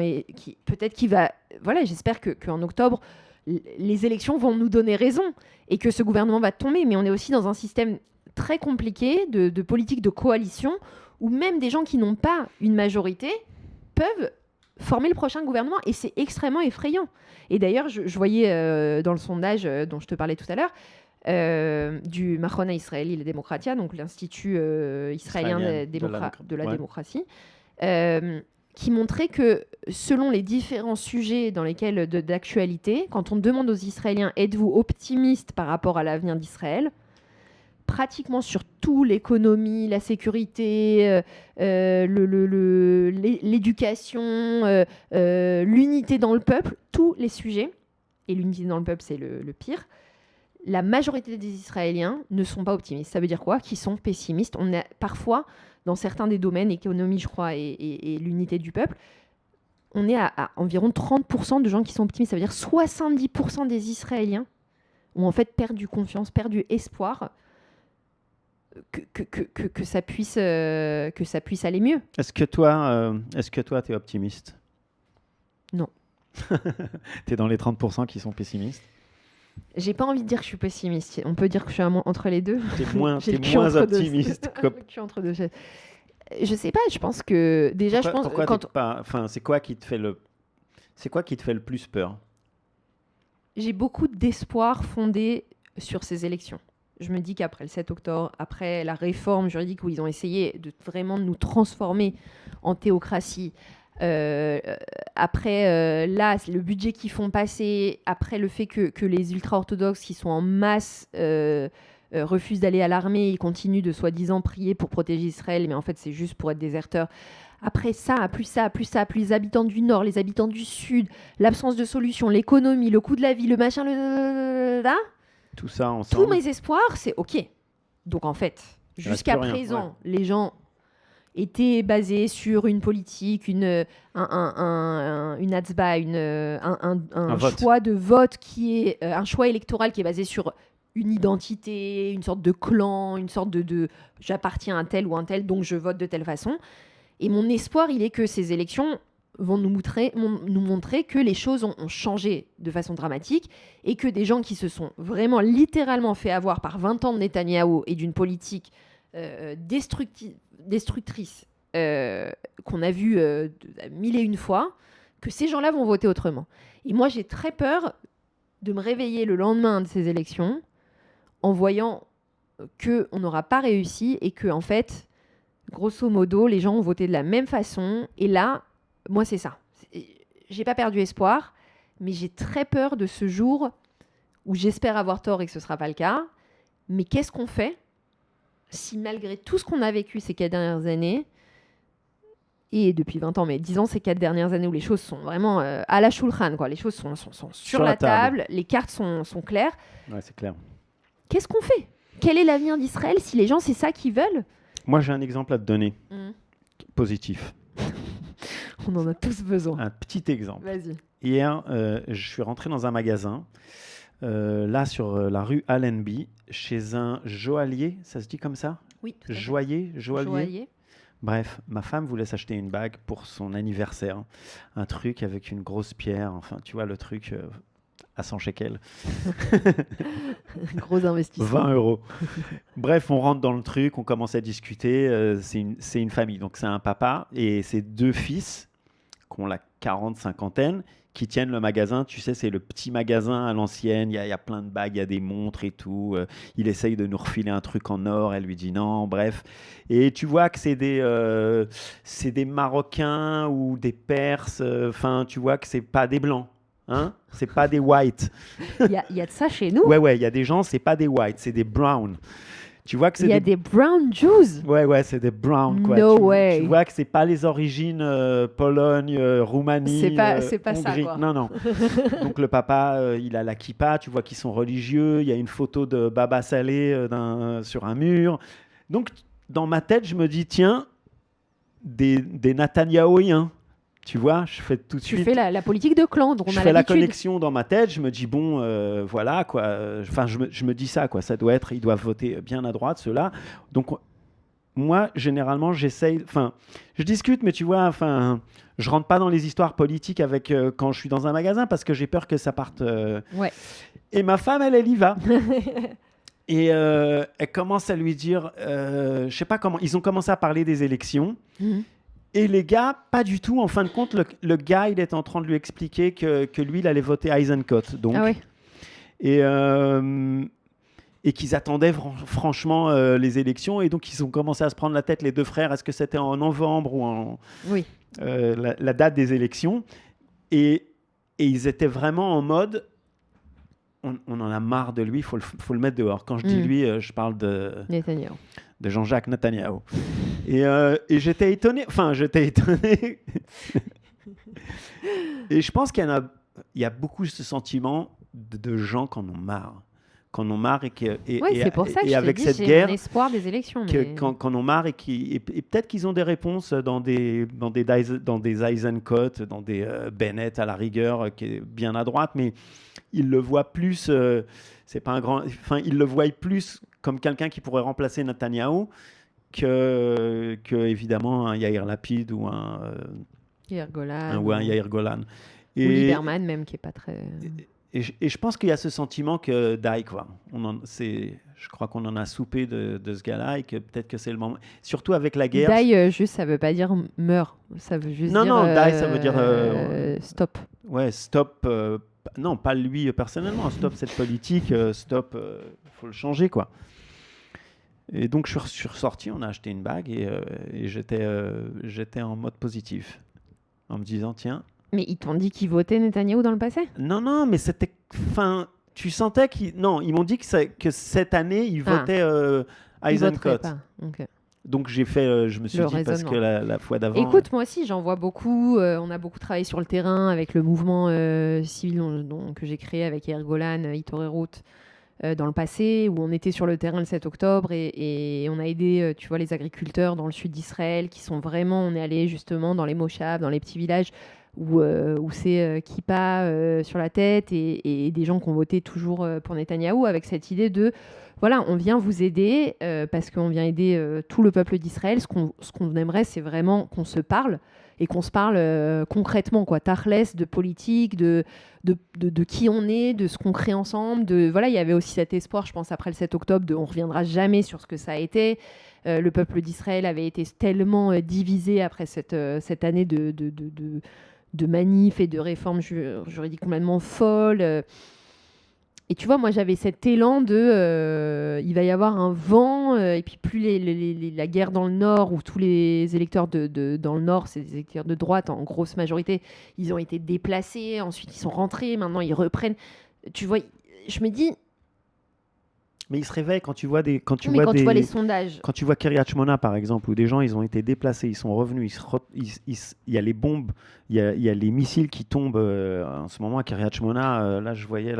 peut-être qui va. Voilà, j'espère qu'en octobre, les élections vont nous donner raison et que ce gouvernement va tomber. Mais on est aussi dans un système très compliqué de politique de coalition où même des gens qui n'ont pas une majorité peuvent former le prochain gouvernement, et c'est extrêmement effrayant. Et d'ailleurs, je voyais dans le sondage dont je te parlais tout à l'heure, du Machon Israeli le Demokratia, donc l'Institut israélien de la démocratie, qui montrait que selon les différents sujets dans lesquels d'actualité, quand on demande aux Israéliens « Êtes-vous optimiste par rapport à l'avenir d'Israël ?» pratiquement sur tout, l'économie, la sécurité, l'éducation, l'unité dans le peuple, tous les sujets, et l'unité dans le peuple, c'est le pire, la majorité des Israéliens ne sont pas optimistes. Ça veut dire quoi? Qu'ils sont pessimistes. On a parfois, dans certains des domaines, économie, je crois, et l'unité du peuple, on est à environ 30% de gens qui sont optimistes. Ça veut dire 70% des Israéliens ont en fait perdu confiance, perdu espoir que ça puisse aller mieux. Est-ce que toi, tu es optimiste? Non. Tu es dans les 30% qui sont pessimistes? J'ai pas envie de dire que je suis pessimiste. On peut dire que je suis entre les deux. T'es moins optimiste. Entre deux. Je sais pas, je pense que... Déjà, c'est quoi qui te fait le plus peur? J'ai beaucoup d'espoir fondé sur ces élections. Je me dis qu'après le 7 octobre, après la réforme juridique où ils ont essayé de vraiment nous transformer en théocratie, après là, le budget qu'ils font passer, après le fait que les ultra-orthodoxes qui sont en masse refusent d'aller à l'armée, ils continuent de soi-disant prier pour protéger Israël, mais en fait c'est juste pour être déserteurs. Après ça, plus les habitants du Nord, les habitants du Sud, l'absence de solution, l'économie, le coût de la vie, le machin, tout ça ensemble. Tous mes espoirs, c'est OK. Donc en fait, jusqu'à présent, les gens étaient basés sur une politique, une atzba, un choix de vote qui est un choix électoral qui est basé sur une identité, une sorte de clan, une sorte de j'appartiens à tel ou un tel, donc je vote de telle façon. Et mon espoir, il est que ces élections vont nous montrer que les choses ont changé de façon dramatique et que des gens qui se sont vraiment littéralement fait avoir par 20 ans de Netanyahou et d'une politique destructrice qu'on a vue mille et une fois, que ces gens-là vont voter autrement. Et moi, j'ai très peur de me réveiller le lendemain de ces élections en voyant qu'on n'aura pas réussi et que, en fait, grosso modo, les gens ont voté de la même façon. Et là, moi, c'est ça. J'ai pas perdu espoir, mais j'ai très peur de ce jour où j'espère avoir tort et que ce sera pas le cas. Mais qu'est-ce qu'on fait si, malgré tout ce qu'on a vécu ces 4 dernières années, et depuis 20 ans, mais disons ces 4 dernières années où les choses sont vraiment à la shulchan, quoi. Les choses sont sur la table, les cartes sont claires. Ouais, c'est clair. Qu'est-ce qu'on fait ? Quel est l'avenir d'Israël si les gens, c'est ça qu'ils veulent ? Moi, j'ai un exemple à te donner, positif. On en a tous besoin. Un petit exemple. Vas-y. Hier, je suis rentré dans un magasin, là sur la rue Allenby, chez un joaillier, ça se dit comme ça ? Oui. Joaillier. Bref, ma femme voulait s'acheter une bague pour son anniversaire. Un truc avec une grosse pierre, enfin, tu vois, le truc à 100 shekels. Gros investissement. 20 €. Bref, on rentre dans le truc, on commence à discuter. C'est une famille, donc c'est un papa et ses 2 fils, qui ont la 40-50aine, qui tiennent le magasin. Tu sais, c'est le petit magasin à l'ancienne. Il y a plein de bagues, il y a des montres et tout. Il essaye de nous refiler un truc en or. Elle lui dit non. Bref. Et tu vois que c'est des Marocains ou des Perses. Enfin, tu vois que c'est pas des Blancs. Hein, c'est pas des whites. Il y a de ça chez nous. Ouais, il y a des gens, c'est pas des whites, c'est des browns. Tu vois que c'est il y a des brown Jews. Ouais, c'est des browns, quoi. No way. Tu vois que c'est pas les origines Pologne, Roumanie, c'est pas Hongrie. ça, quoi. Non. Donc le papa, il a la kippa, tu vois qu'ils sont religieux. Il y a une photo de Baba Saleh sur un mur. Donc dans ma tête, je me dis tiens, des Netanyahoïens. Tu vois, je fais tout de suite. Tu fais la politique de clan, dont on a l'habitude. Je fais la connexion dans ma tête. Je me dis bon, voilà quoi. Enfin, je me dis ça quoi. Ça doit être, ils doivent voter bien à droite ceux-là. Donc moi, généralement, j'essaye. Enfin, je discute, mais tu vois, enfin, je rentre pas dans les histoires politiques avec quand je suis dans un magasin parce que j'ai peur que ça parte. Ouais. Et ma femme, elle y va. Et elle commence à lui dire, je sais pas comment. Ils ont commencé à parler des élections. Et les gars, pas du tout. En fin de compte, le gars, il est en train de lui expliquer que lui, il allait voter Eisenkot. Donc, ah ouais. Et qu'ils attendaient franchement les élections. Et donc, ils ont commencé à se prendre la tête, les 2 frères. Est-ce que c'était en novembre ou en la date des élections et ils étaient vraiment en mode, on en a marre de lui, il faut le mettre dehors. Quand je dis lui, je parle de Jean-Jacques Netanyahu. Et j'étais étonné. Et je pense qu'il y a beaucoup ce sentiment de gens qui en ont marre. C'est pour ça que avec je cette j'ai guerre, un espoir des élections. qui en ont marre et peut-être qu'ils ont des réponses dans des Eisenkot, dans des Bennett à la rigueur, qui est bien à droite, mais ils le voient plus. C'est pas un grand. Enfin, ils le voient plus comme quelqu'un qui pourrait remplacer Netanyahou que évidemment un Yair Lapid ou un Yair Golan. Ou un Yair Golan. Ou Lieberman même, qui est pas très... Et je pense qu'il y a ce sentiment que Daï, quoi. Je crois qu'on en a soupé de ce gars-là et que peut-être que c'est le moment. Surtout avec la guerre. Daï, juste, ça veut pas dire meurt. Ça veut juste dire... Non, Daï, ça veut dire... stop. Ouais, stop. Non, pas lui personnellement. Stop cette politique. Stop. Faut le changer, quoi. Et donc, je suis ressorti, on a acheté une bague et j'étais en mode positif. En me disant, tiens... Mais ils t'ont dit qu'ils votaient Netanyahou dans le passé ? Non, mais c'était... Enfin, tu sentais qu'ils... Non, ils m'ont dit que cette année, ils votaient Eisenkot. Okay. Donc, je me suis dit, parce que la fois d'avant... Écoute, moi aussi, j'en vois beaucoup. On a beaucoup travaillé sur le terrain avec le mouvement civil que j'ai créé avec Yair Golan, Itorerut, dans le passé, où on était sur le terrain le 7 octobre et on a aidé, tu vois, les agriculteurs dans le sud d'Israël qui sont vraiment... On est allé justement dans les moshav, dans les petits villages où c'est kippa sur la tête et des gens qui ont voté toujours pour Netanyahou avec cette idée de voilà, on vient vous aider parce qu'on vient aider tout le peuple d'Israël. Ce qu'on aimerait, c'est vraiment qu'on se parle, et qu'on se parle concrètement, quoi, tachlès, de politique, de qui on est, de ce qu'on crée ensemble. Voilà, il y avait aussi cet espoir, je pense, après le 7 octobre, on ne reviendra jamais sur ce que ça a été. Le peuple d'Israël avait été tellement divisé après cette année de manifs et de réformes juridiques complètement folles. Et tu vois, moi, j'avais cet élan il va y avoir un vent, et puis plus la guerre dans le Nord, où tous les électeurs dans le Nord, c'est des électeurs de droite en grosse majorité, ils ont été déplacés, ensuite ils sont rentrés, maintenant ils reprennent. Tu vois, je me dis... Mais ils se réveillent quand tu vois tu vois les sondages. Quand tu vois Kiryat Shmona, par exemple, où des gens ils ont été déplacés, ils sont revenus, il y a les bombes, il y a les missiles qui tombent en ce moment à Kiryat Shmona. Là, je voyais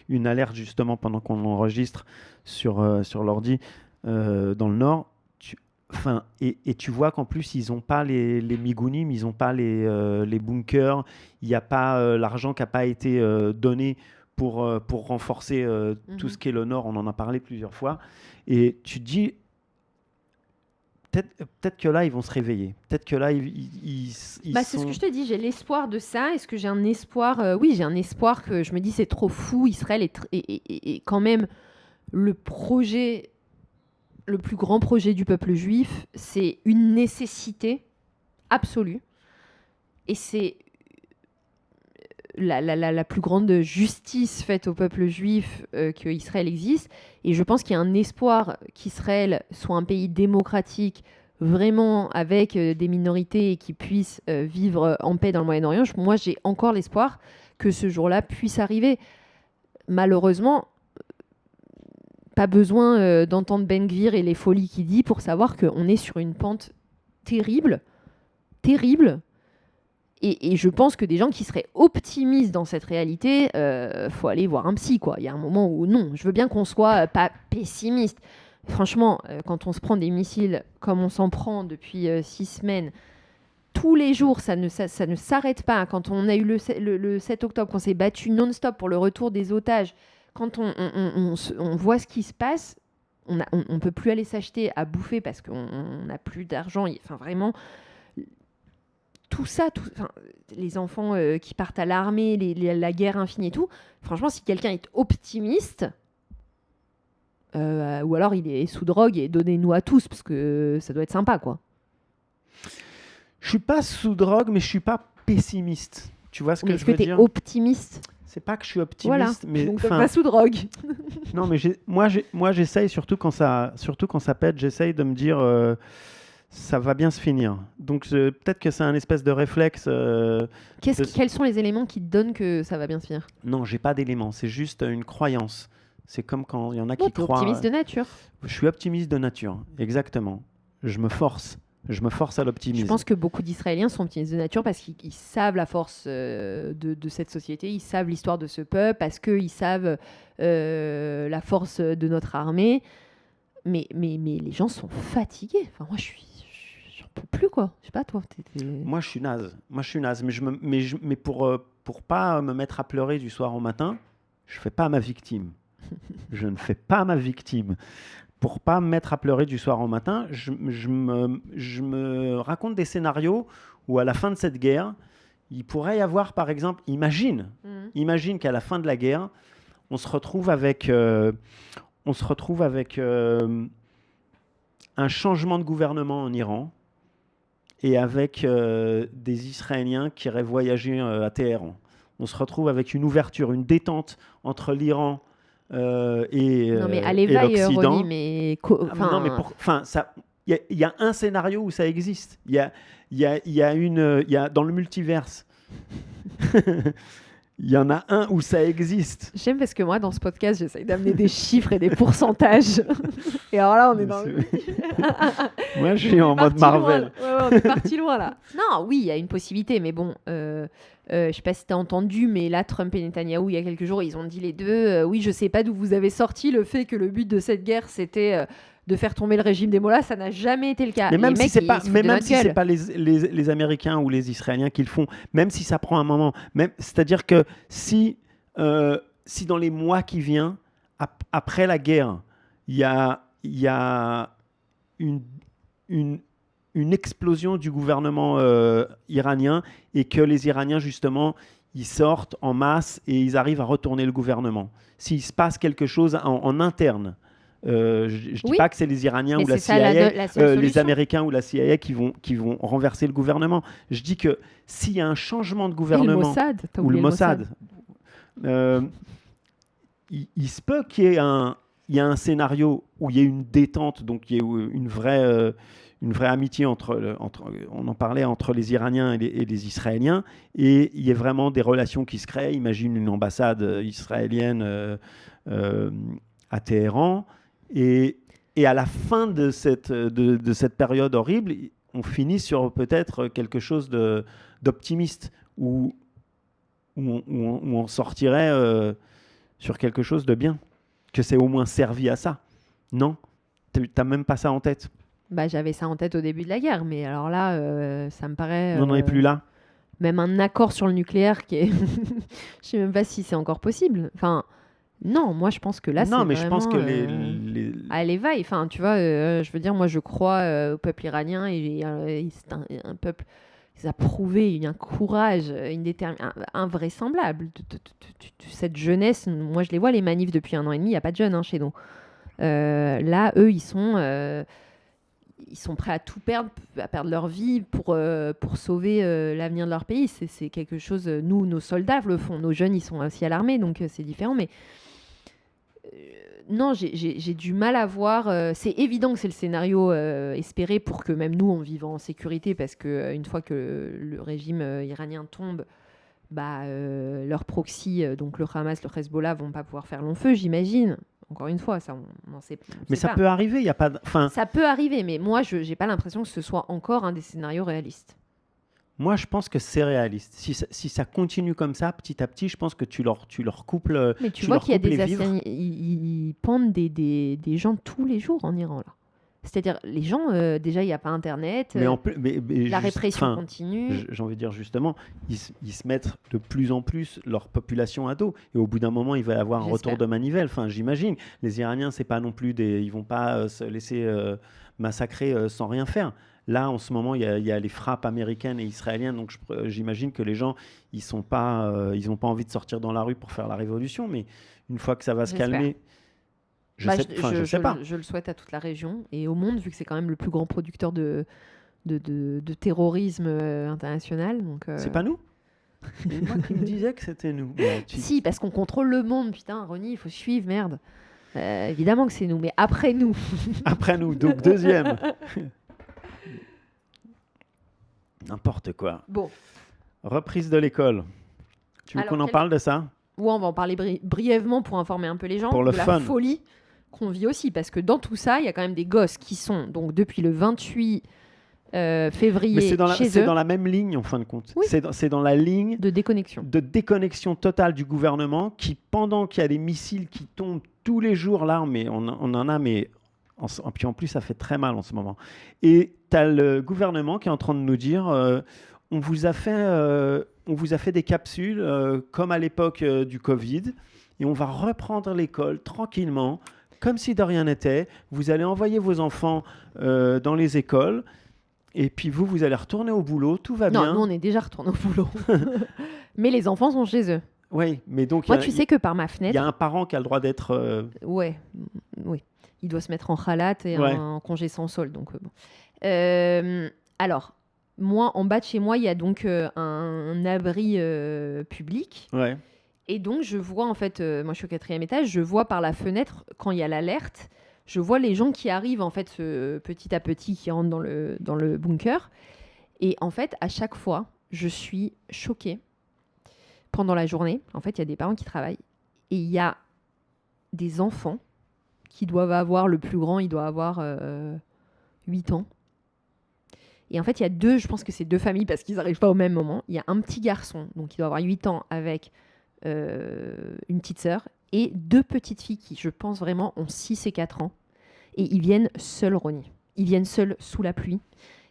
une alerte justement pendant qu'on enregistre sur l'ordi dans le Nord. Et tu vois qu'en plus, ils n'ont pas les migunim, ils n'ont pas les bunkers, il n'y a pas l'argent qui n'a pas été donné pour renforcer tout ce qui est le Nord. On en a parlé plusieurs fois. Et tu te dis, peut-être que là, ils vont se réveiller. Peut-être que là, c'est ce que je te dis, j'ai l'espoir de ça. Est-ce que j'ai un espoir Oui, j'ai un espoir que je me dis, c'est trop fou. Israël est quand même le plus grand projet du peuple juif. C'est une nécessité absolue. Et c'est la plus grande justice faite au peuple juif qu'Israël existe. Et je pense qu'il y a un espoir qu'Israël soit un pays démocratique, vraiment avec des minorités et qui puisse vivre en paix dans le Moyen-Orient. Moi, j'ai encore l'espoir que ce jour-là puisse arriver. Malheureusement, pas besoin d'entendre Ben Gvir et les folies qu'il dit pour savoir qu'on est sur une pente terrible, terrible. Et je pense que des gens qui seraient optimistes dans cette réalité, faut aller voir un psy, quoi. Il y a un moment où non, je veux bien qu'on soit pas pessimiste. Franchement, quand on se prend des missiles comme on s'en prend depuis 6 semaines, tous les jours, ça ne s'arrête pas. Quand on a eu le 7 octobre, quand on s'est battu non-stop pour le retour des otages, quand on voit ce qui se passe, on ne peut plus aller s'acheter à bouffer parce qu'on n'a plus d'argent. Enfin, vraiment... Tout ça, les enfants qui partent à l'armée, la guerre infinie et tout, franchement, si quelqu'un est optimiste, ou alors il est sous drogue, et donnez-nous à tous, parce que ça doit être sympa, quoi. Je suis pas sous drogue, mais je suis pas pessimiste. Tu vois ce que je veux dire ? Est-ce que tu es optimiste ? C'est pas que je suis optimiste, mais donc pas sous drogue. Non, mais moi j'essaye, surtout quand ça pète, j'essaye de me dire... ça va bien se finir. Donc peut-être que c'est un espèce de réflexe. Quels sont les éléments qui te donnent que ça va bien se finir ? Non, j'ai pas d'éléments. C'est juste une croyance. C'est comme quand il y en a qui croient. Tu es optimiste de nature. Je suis optimiste de nature, exactement. Je me force à l'optimisme. Je pense que beaucoup d'Israéliens sont optimistes de nature parce qu'ils savent la force de cette société, ils savent l'histoire de ce peuple, parce qu'ils savent la force de notre armée. Mais les gens sont fatigués. Enfin, moi, j'en peux plus, quoi. Je sais pas, toi. Moi, je suis naze. Mais pour pas me mettre à pleurer du soir au matin, je fais pas ma victime. Je ne fais pas ma victime. Pour pas me mettre à pleurer du soir au matin, je me raconte des scénarios où à la fin de cette guerre, il pourrait y avoir, par exemple, imagine qu'à la fin de la guerre, on se retrouve avec un changement de gouvernement en Iran et avec des Israéliens qui iraient voyager à Téhéran. On se retrouve avec une ouverture, une détente entre l'Iran et l'Occident. Non, mais allez ailleurs, Ronnie, mais... non, mais il y a un scénario où ça existe. Il y a dans le multiverse... Il y en a un où ça existe. J'aime parce que moi, dans ce podcast, j'essaye d'amener des chiffres et des pourcentages. Et alors là, on est dans le... Moi, je suis en mode Marvel. On est parti loin, là. Non, oui, il y a une possibilité, mais bon... je sais pas si tu as entendu, mais là, Trump et Netanyahou, il y a quelques jours, ils ont dit les deux, oui, je sais pas d'où vous avez sorti le fait que le but de cette guerre, c'était de faire tomber le régime des Mollahs. Ça n'a jamais été le cas. Mais même si c'est pas les Américains ou les Israéliens qui le font, même si ça prend un moment, c'est-à-dire que si dans les mois qui viennent, après la guerre, il y a une une explosion du gouvernement iranien et que les Iraniens, justement, ils sortent en masse et ils arrivent à retourner le gouvernement. S'il se passe quelque chose en interne, je ne dis pas que c'est les Iraniens ou la CIA, les Américains ou la CIA qui vont renverser le gouvernement. Je dis que s'il y a un changement de gouvernement, ou le Mossad, il se peut qu'il y ait un scénario où il y ait une détente, donc il y ait une vraie amitié entre, on en parlait, entre les Iraniens et les Israéliens, et il y ait vraiment des relations qui se créent. Imagine une ambassade israélienne à Téhéran, et à la fin de cette période horrible, on finit sur peut-être quelque chose d'optimiste, où on sortirait sur quelque chose de bien, que c'est au moins servi à ça. Non, t'as même pas ça en tête. Bah, j'avais ça en tête au début de la guerre, mais alors là, ça me paraît... On n'en est plus là. Même un accord sur le nucléaire qui est... Je sais même pas si c'est encore possible. Enfin, non, moi je pense que là, c'est vraiment... Non, mais je pense que les vailles. Enfin, tu vois, je veux dire, moi je crois au peuple iranien et c'est un peuple... Ils ont prouvé un courage, une détermination invraisemblable. Cette jeunesse, moi je les vois, les manifs depuis 1 an et demi, il n'y a pas de jeunes chez nous. Là, eux, ils sont prêts à tout perdre, à perdre leur vie pour sauver l'avenir de leur pays. C'est quelque chose... Nous, nos soldats le font. Nos jeunes, ils sont aussi à l'armée, donc c'est différent. Mais non, j'ai du mal à voir... c'est évident que c'est le scénario espéré pour que même nous, on vive en sécurité, parce qu'une fois que le régime iranien tombe, leurs proxys, donc le Hamas, le Hezbollah, vont pas pouvoir faire long feu, j'imagine. Encore une fois, ça, on n'en sait pas. Mais ça peut arriver, il y a pas... Ça peut arriver, mais moi, je n'ai pas l'impression que ce soit encore un des scénarios réalistes. Moi, je pense que c'est réaliste. Si ça continue comme ça, petit à petit, je pense que tu leur coupes le... Mais tu vois qu'il y a des assassins, ils pendent des gens tous les jours en Iran, là. C'est-à-dire, les gens, déjà, il n'y a pas Internet, la répression continue. J'ai envie de dire, justement, ils se mettent de plus en plus leur population à dos. Et au bout d'un moment, il va y avoir un retour de manivelle. Enfin, j'imagine. Les Iraniens, c'est pas non plus ils ne vont pas se laisser massacrer sans rien faire. Là, en ce moment, il y a les frappes américaines et israéliennes. Donc, j'imagine que les gens, ils n'ont pas envie de sortir dans la rue pour faire la révolution. Mais une fois que ça va se calmer... Je sais pas. Je le souhaite à toute la région et au monde, vu que c'est quand même le plus grand producteur de terrorisme international. Donc, c'est pas nous. C'est moi qui me disais que c'était nous. Si, parce qu'on contrôle le monde. Putain, Ronnie, il faut suivre, merde. Évidemment que c'est nous, mais après nous. Après nous, donc deuxième. N'importe quoi. Bon. Reprise de l'école. Tu veux qu'on en parle de ça? Ouais, on va en parler brièvement pour informer un peu les gens de la folie qu'on vit aussi, parce que dans tout ça, il y a quand même des gosses qui sont, donc depuis le 28 février, c'est dans la même ligne, en fin de compte. Oui. C'est dans la ligne de déconnexion totale du gouvernement, qui, pendant qu'il y a des missiles qui tombent tous les jours, là, mais on en a, mais puis en plus, ça fait très mal en ce moment. Et tu as le gouvernement qui est en train de nous dire, on vous a fait des capsules, comme à l'époque du Covid, et on va reprendre l'école tranquillement, comme si de rien n'était. Vous allez envoyer vos enfants dans les écoles, et puis vous allez retourner au boulot, tout va bien. Non, nous, on est déjà retourné au boulot. Mais les enfants sont chez eux. Oui, mais donc... Moi, tu sais que par ma fenêtre... Il y a un parent qui a le droit d'être... Oui. Il doit se mettre en khalat et en congé sans solde. Donc, bon. Alors, moi, en bas de chez moi, il y a donc un abri public. Ouais. Et donc, je vois, en fait, moi, je suis au 4e étage, je vois par la fenêtre, quand il y a l'alerte, je vois les gens qui arrivent, en fait, petit à petit, qui rentrent dans le bunker. Et en fait, à chaque fois, je suis choquée. Pendant la journée, en fait, il y a des parents qui travaillent. Et il y a des enfants qui doivent avoir, le plus grand, il doit avoir 8 ans. Et en fait, il y a je pense que c'est 2 familles, parce qu'ils n'arrivent pas au même moment. Il y a un petit garçon, donc il doit avoir 8 ans, avec une petite sœur, et 2 petites filles qui, je pense vraiment, ont 6 et 4 ans. Et ils viennent seuls, Ronnie. Ils viennent seuls sous la pluie.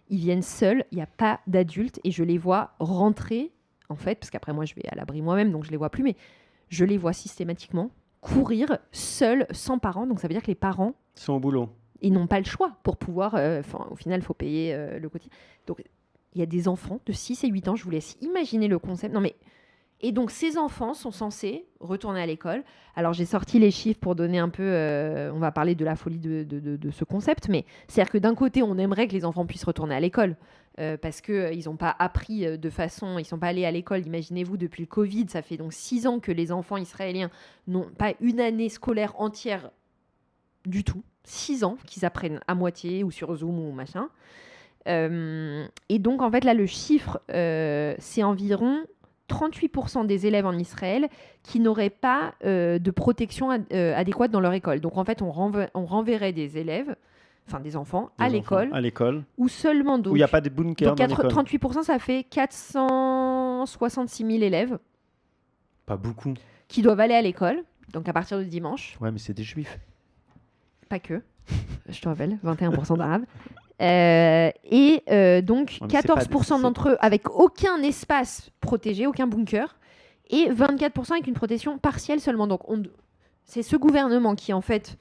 Ils viennent seuls, il n'y a pas d'adultes, et je les vois rentrer, en fait, parce qu'après moi, je vais à l'abri moi-même, donc je ne les vois plus, mais je les vois systématiquement courir seuls, sans parents. Donc ça veut dire que les parents... sont au boulot. Ils n'ont pas le choix pour pouvoir... au final, il faut payer le quotidien. Donc, il y a des enfants de 6 et 8 ans, je vous laisse imaginer le concept. Non, mais... Et donc, ces enfants sont censés retourner à l'école. Alors, j'ai sorti les chiffres pour donner un peu... on va parler de la folie de ce concept, mais c'est-à-dire que d'un côté, on aimerait que les enfants puissent retourner à l'école parce qu'ils n'ont pas appris de façon... Ils ne sont pas allés à l'école, imaginez-vous, depuis le Covid. Ça fait donc 6 ans que les enfants israéliens n'ont pas une année scolaire entière du tout. 6 ans qu'ils apprennent à moitié ou sur Zoom ou machin. Et donc, en fait, là, le chiffre, c'est environ 38% des élèves en Israël qui n'auraient pas de protection adéquate dans leur école. Donc, en fait, on renverrait des élèves, enfin des enfants, à l'école. Où seulement... Donc, où il n'y a pas de bunkers dans l'école. 38%, ça fait 466 000 élèves. Pas beaucoup. Qui doivent aller à l'école, donc à partir de dimanche. Ouais, mais c'est des juifs. Pas que. Je te rappelle, 21% d'arabes. Donc, ouais, 14% d'entre eux avec aucun espace protégé, aucun bunker, et 24% avec une protection partielle seulement. Donc, c'est ce gouvernement qui, en fait,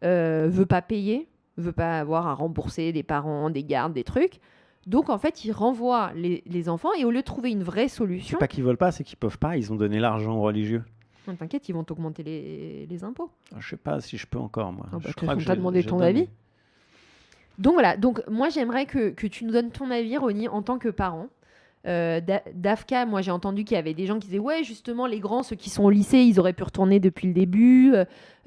veut pas payer, veut pas avoir à rembourser des parents, des gardes, des trucs. Donc, en fait, il renvoie les enfants, et au lieu de trouver une vraie solution... C'est pas qu'ils veulent pas, c'est qu'ils peuvent pas. Ils ont donné l'argent aux religieux. Non, t'inquiète, ils vont t'augmenter les impôts. Je sais pas si je peux encore, moi. Je crois que t'as demandé ton avis. Donc voilà, donc moi j'aimerais que tu nous donnes ton avis, Ronnie, en tant que parent. Dafka, moi j'ai entendu qu'il y avait des gens qui disaient ouais, justement, les grands, ceux qui sont au lycée, ils auraient pu retourner depuis le début.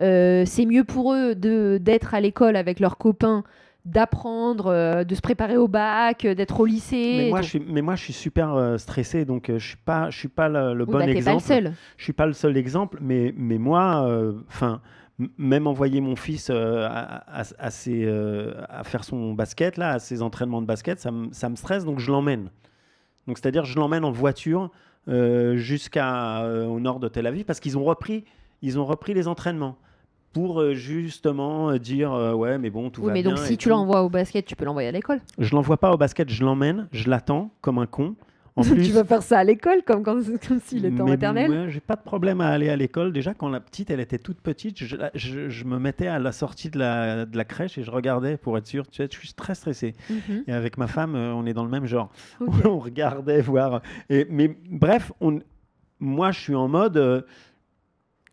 C'est mieux pour eux d'être à l'école avec leurs copains, d'apprendre, de se préparer au bac, d'être au lycée. Mais moi, je suis super stressé, donc je suis pas le bon exemple. T'es pas le seul. Je suis pas le seul exemple, mais moi, même envoyer mon fils à faire son basket, là, à ses entraînements de basket, ça me stresse, donc je l'emmène. Donc, c'est-à-dire, je l'emmène en voiture jusqu'au nord de Tel Aviv, parce qu'ils ont repris les entraînements pour justement dire ouais, mais bon, tout va bien. Oui, mais donc si tu l'envoies au basket, tu peux l'envoyer à l'école. Je l'envoie pas au basket, je l'emmène, je l'attends comme un con. En plus, tu vas faire ça à l'école comme s'il était en maternelle. Ouais, j'ai pas de problème à aller à l'école. Déjà, quand la petite, elle était toute petite, je me mettais à la sortie de la crèche et je regardais pour être sûr. Tu sais, je suis très stressé. Et avec ma femme, on est dans le même genre. Okay. On regardait voir. Mais bref, moi, je suis en mode,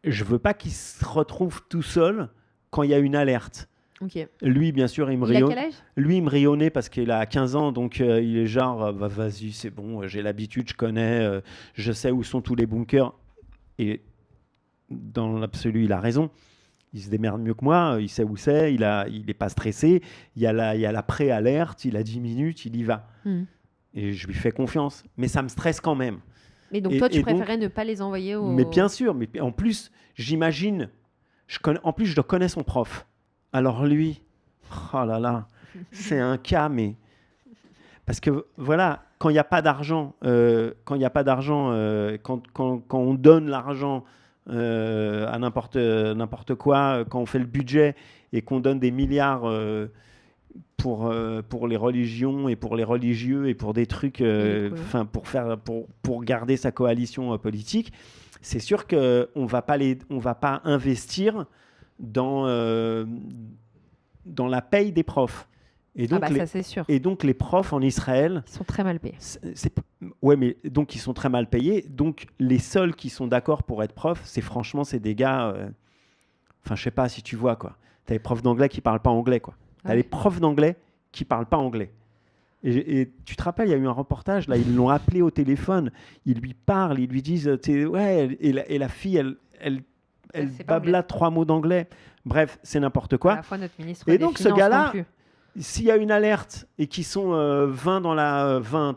je veux pas qu'il se retrouve tout seul quand il y a une alerte. Okay. Lui, bien sûr, il me rayonnait parce qu'il a 15 ans, donc il est genre, vas-y, c'est bon, j'ai l'habitude, je connais, je sais où sont tous les bunkers. Et dans l'absolu, il a raison. Il se démerde mieux que moi, il sait où c'est, il n'est pas stressé, il y a la pré-alerte, il a 10 minutes, il y va. Et je lui fais confiance. Mais ça me stresse quand même. Mais donc toi, tu préférais ne pas les envoyer au... Mais bien sûr, mais en plus, j'imagine, je connais son prof. Alors lui, oh là là, c'est un cas, mais... Parce que voilà, quand il n'y a pas d'argent, quand on donne l'argent à n'importe quoi, quand on fait le budget et qu'on donne des milliards pour les religions et pour les religieux et pour des trucs, pour garder sa coalition politique, c'est sûr qu'on ne va pas investir dans la paye des profs. Et donc, ça c'est sûr. Et donc les profs en Israël... Ils sont très mal payés. Ouais, mais donc ils sont très mal payés. Donc les seuls qui sont d'accord pour être profs, c'est des gars... Enfin, je sais pas si tu vois, quoi. Tu as les profs d'anglais qui parlent pas anglais, quoi. Tu as les profs d'anglais qui parlent pas anglais. Et tu te rappelles, il y a eu un reportage, là, ils l'ont appelé au téléphone, ils lui parlent, ils lui disent... Ouais, et la fille, elle babla 3 mots d'anglais. Bref, c'est n'importe quoi. À la fois notre ministre et donc ce gars-là, s'il y a une alerte et qu'ils sont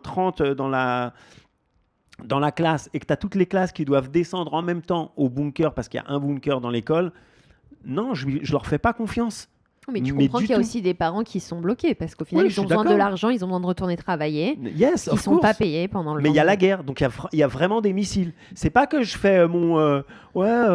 30 dans la classe et que tu as toutes les classes qui doivent descendre en même temps au bunker parce qu'il y a un bunker dans l'école, non, je leur fais pas confiance. Mais tu comprends qu'il y a aussi des parents qui sont bloqués parce qu'au final, ils ont besoin de l'argent, ils ont besoin de retourner travailler. Yes, ils ne sont pas payés pendant le Mais il y a la guerre, donc il y a vraiment des missiles. C'est pas que je fais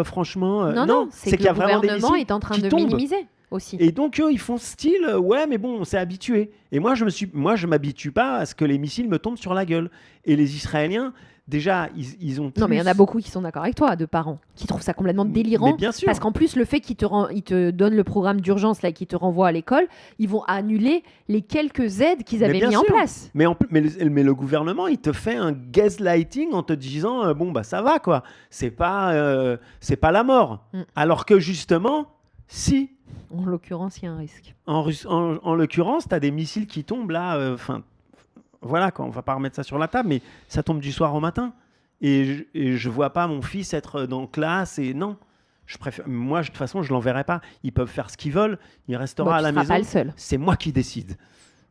franchement... non, c'est qu'il y a vraiment des missiles. Le gouvernement est en train de minimiser aussi. Et donc, eux, ils font style, ouais, mais bon, on s'est habitué. Et moi, je m'habitue pas à ce que les missiles me tombent sur la gueule. Et les Israéliens, déjà, ils ont plus... Non, mais il y en a beaucoup qui sont d'accord avec toi, de parents, qui trouvent ça complètement délirant. Mais bien sûr. Parce qu'en plus, le fait qu'ils te donnent le programme d'urgence, là, qui te renvoie à l'école, ils vont annuler les quelques aides qu'ils avaient mis en place. Mais le gouvernement, il te fait un gaslighting en te disant bon, bah ça va, quoi. C'est pas la mort. Alors que justement, si. En l'occurrence, il y a un risque. En l'occurrence, tu as des missiles qui tombent là. Voilà, quoi, on va pas remettre ça sur la table, mais ça tombe du soir au matin. Et je vois pas mon fils être dans classe. Et non, moi, de toute façon, je l'enverrai pas. Ils peuvent faire ce qu'ils veulent. Il restera à la maison. Pas le seul. C'est moi qui décide.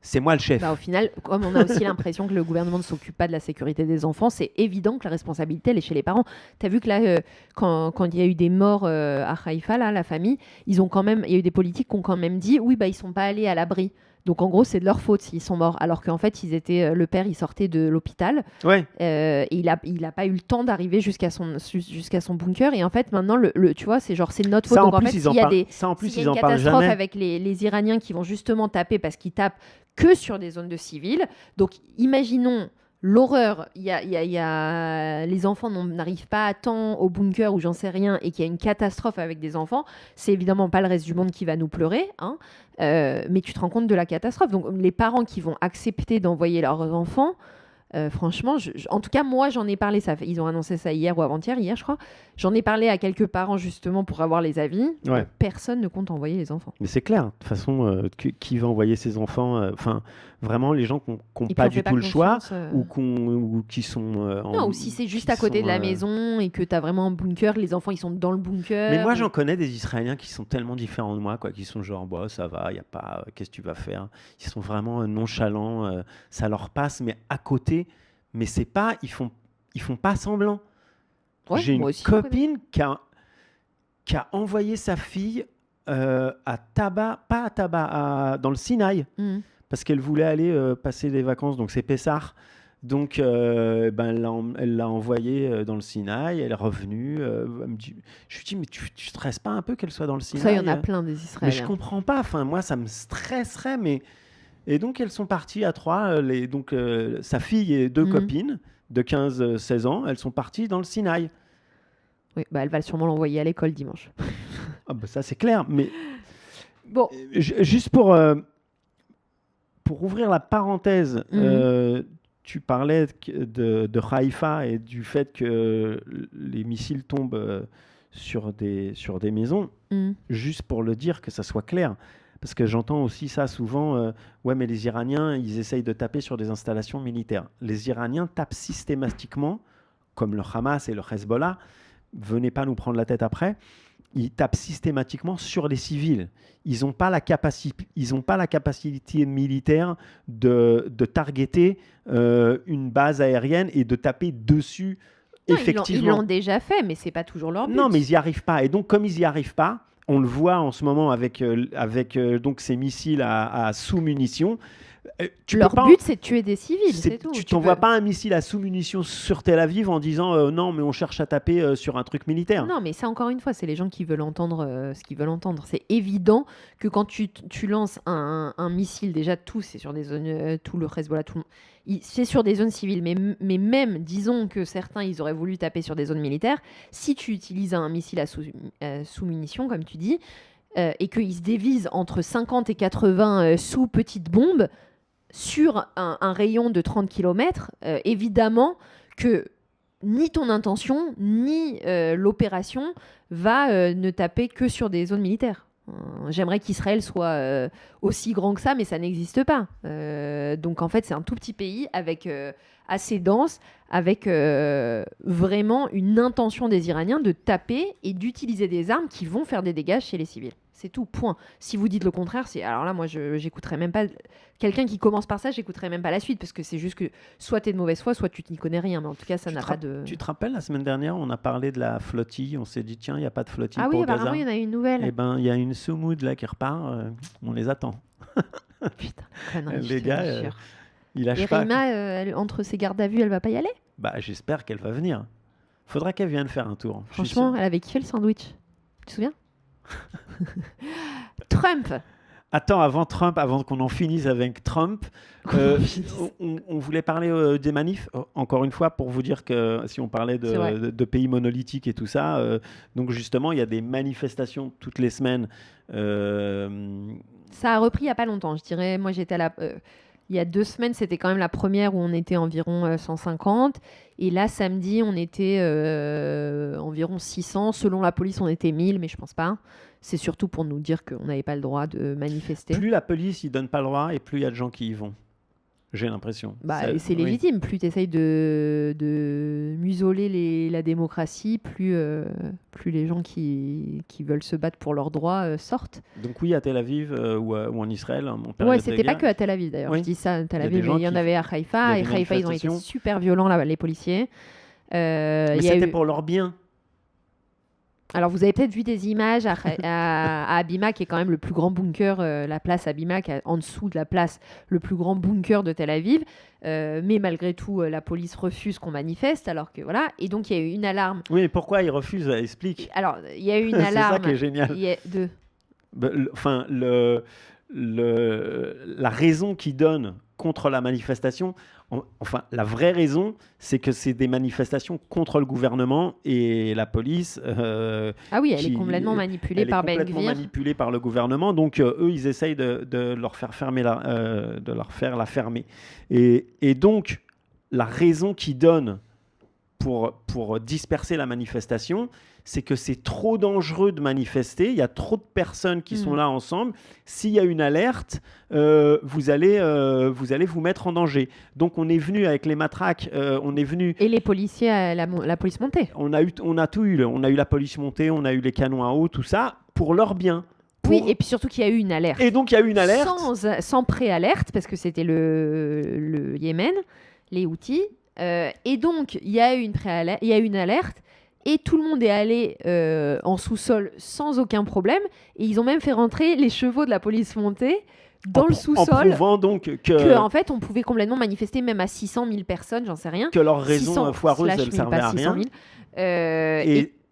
C'est moi le chef. Au final, comme on a aussi l'impression que le gouvernement ne s'occupe pas de la sécurité des enfants, c'est évident que la responsabilité, elle est chez les parents. Tu as vu que là, quand il y a eu des morts à Haïfa, là, la famille, il y a eu des politiques qui ont quand même dit oui, ils ne sont pas allés à l'abri. Donc en gros, c'est de leur faute s'ils sont morts. Alors qu'en fait, le père, il sortait de l'hôpital. Ouais. Et il a pas eu le temps d'arriver jusqu'à son bunker. Et en fait, maintenant, tu vois, c'est notre faute. Ça, donc en en plus, fait, ils en s'il y a une catastrophe avec les Iraniens qui vont justement taper parce qu'ils tapent que sur des zones de civils. Donc imaginons l'horreur, les enfants n'arrivent pas à temps au bunker ou j'en sais rien et qu'il y a une catastrophe avec des enfants, c'est évidemment pas le reste du monde qui va nous pleurer, hein, mais tu te rends compte de la catastrophe. Donc les parents qui vont accepter d'envoyer leurs enfants, franchement, en tout cas moi j'en ai parlé, ils ont annoncé ça hier ou avant-hier, je crois, j'en ai parlé à quelques parents justement pour avoir les avis. Ouais. Personne ne compte envoyer les enfants. Mais c'est clair, de toute façon, qui va envoyer ses enfants, vraiment les gens qui n'ont pas du tout le choix ou qui sont non, ou si c'est juste à côté de la maison et que tu as vraiment un bunker, les enfants ils sont dans le bunker. Mais moi j'en connais des Israéliens qui sont tellement différents de moi, quoi, qui sont genre ça va, y a pas, qu'est-ce que tu vas faire. Ils sont vraiment nonchalants, ça leur passe, mais à côté, mais c'est pas, ils font pas semblant. Ouais, j'ai une copine qui a envoyé sa fille à Taba, pas à Taba, dans le Sinaï, parce qu'elle voulait aller passer des vacances, donc c'est Pessah. Donc, elle l'a envoyée dans le Sinaï, elle est revenue. Je lui dis, mais tu stresses pas un peu qu'elle soit dans le Sinaï? Ça, il y en a plein des Israéliens. Mais je comprends pas, moi ça me stresserait, mais... Et donc, elles sont parties à 3, sa fille et 2 copines de 15-16 ans, elles sont parties dans le Sinaï. Oui, elle va sûrement l'envoyer à l'école dimanche. Ah ça c'est clair, mais bon. Juste pour ouvrir la parenthèse, tu parlais de Haïfa et du fait que les missiles tombent sur des maisons. Juste pour le dire, que ça soit clair. Parce que j'entends aussi ça souvent, ouais, mais les Iraniens, ils essayent de taper sur des installations militaires. Les Iraniens tapent systématiquement, comme le Hamas et le Hezbollah, venez pas nous prendre la tête après, ils tapent systématiquement sur les civils. Ils n'ont pas la capacité militaire de targeter une base aérienne et de taper dessus. Non, effectivement. Ils l'ont déjà fait, mais c'est pas toujours leur but. Non, mais ils n'y arrivent pas. Et donc, comme ils n'y arrivent pas, on le voit en ce moment avec donc ces missiles à sous-munitions. Leur but, c'est de tuer des civils, c'est tout. Tu t'envoies pas un missile à sous-munitions sur Tel Aviv en disant non, mais on cherche à taper sur un truc militaire. Non, mais ça, encore une fois, c'est les gens qui veulent entendre ce qu'ils veulent entendre. C'est évident que quand tu lances un missile, déjà, tout, c'est sur des zones, tout le Hezbollah, c'est sur des zones civiles. Mais même, disons que certains, ils auraient voulu taper sur des zones militaires, si tu utilises un missile à sous-munitions, comme tu dis, et qu'il se dévise entre 50 et 80 sous-petites bombes, sur un rayon de 30 km, évidemment que ni ton intention, ni l'opération va ne taper que sur des zones militaires. J'aimerais qu'Israël soit aussi grand que ça, mais ça n'existe pas. Donc en fait, c'est un tout petit pays avec assez dense, avec vraiment une intention des Iraniens de taper et d'utiliser des armes qui vont faire des dégâts chez les civils. C'est tout, point. Si vous dites le contraire, alors là, moi, j'écouterai même pas... Quelqu'un qui commence par ça, j'écouterai même pas la suite, parce que c'est juste que soit tu es de mauvaise foi, soit tu n'y connais rien. Mais en tout cas, ça n'a pas de... Tu te rappelles, la semaine dernière, on a parlé de la flottille. On s'est dit, tiens, il n'y a pas de flottille pour Gaza. Ah oui, apparemment, il y en a une nouvelle. Eh bien, il y a une Soumoud là qui repart. On les attend. Putain, connerie. Les gars, il lâche pas. Et Rima, entre ses gardes à vue, elle va pas y aller? J'espère qu'elle va venir. Faudra qu'elle vienne faire un tour. Franchement, elle avait kiffé le sandwich. Tu te souviens? Trump. Attends, avant Trump, avant qu'on en finisse avec Trump, on voulait parler des manifs, encore une fois, pour vous dire que si on parlait de pays monolithiques et tout ça, donc justement, il y a des manifestations toutes les semaines. Ça a repris il n'y a pas longtemps, je dirais. Moi, j'étais il y a 2 semaines, c'était quand même la première où on était environ 150. Et là, samedi, on était environ 600. Selon la police, on était 1000, mais je pense pas. C'est surtout pour nous dire qu'on n'avait pas le droit de manifester. Plus la police ne donne pas le droit et plus il y a de gens qui y vont. J'ai l'impression. C'est légitime. Oui. Plus tu essayes de museler la démocratie, plus les gens qui veulent se battre pour leurs droits sortent. Donc oui, à Tel Aviv ou en Israël. Ouais, c'était pas que à Tel Aviv d'ailleurs. Oui. Je dis ça à Tel Aviv, mais il y en avait à Haïfa. Et Haïfa, ils ont été super violents, là, les policiers. Mais c'était pour leur bien. Alors, vous avez peut-être vu des images à Abima, qui est quand même le plus grand bunker, la place Abima, qui est en dessous de la place, le plus grand bunker de Tel Aviv. Mais malgré tout, la police refuse qu'on manifeste, alors que voilà. Et donc, il y a eu une alarme. Oui, mais pourquoi ils refusent? Explique. Alors, il y a eu une alarme. C'est ça qui est génial. La raison qu'ils donnent contre la manifestation, enfin, la vraie raison, c'est que c'est des manifestations contre le gouvernement et la police. Ah oui, elle est complètement manipulée par Ben Gvir. Elle est complètement manipulée par le gouvernement. Donc, eux, ils essayent de leur faire fermer de leur faire la fermer. Et donc, la raison qu'ils donnent pour disperser la manifestation, c'est que c'est trop dangereux de manifester. Il y a trop de personnes qui sont là ensemble. S'il y a une alerte, vous allez vous mettre en danger. Donc, on est venu avec les matraques. Et les policiers, la police montée. On a tout eu. On a eu la police montée, on a eu les canons à eau, tout ça, pour leur bien. Oui, et puis surtout qu'il y a eu une alerte. Et donc, il y a eu une alerte. Sans pré-alerte, parce que c'était le Yémen, les Houthis. Et donc, il y a eu une alerte. Et tout le monde est allé en sous-sol sans aucun problème. Et ils ont même fait rentrer les chevaux de la police montée dans le sous-sol. En prouvant donc que en fait, on pouvait complètement manifester même à 600 000 personnes, j'en sais rien. Que leur raison foireuse, elle ne servait à rien. 000,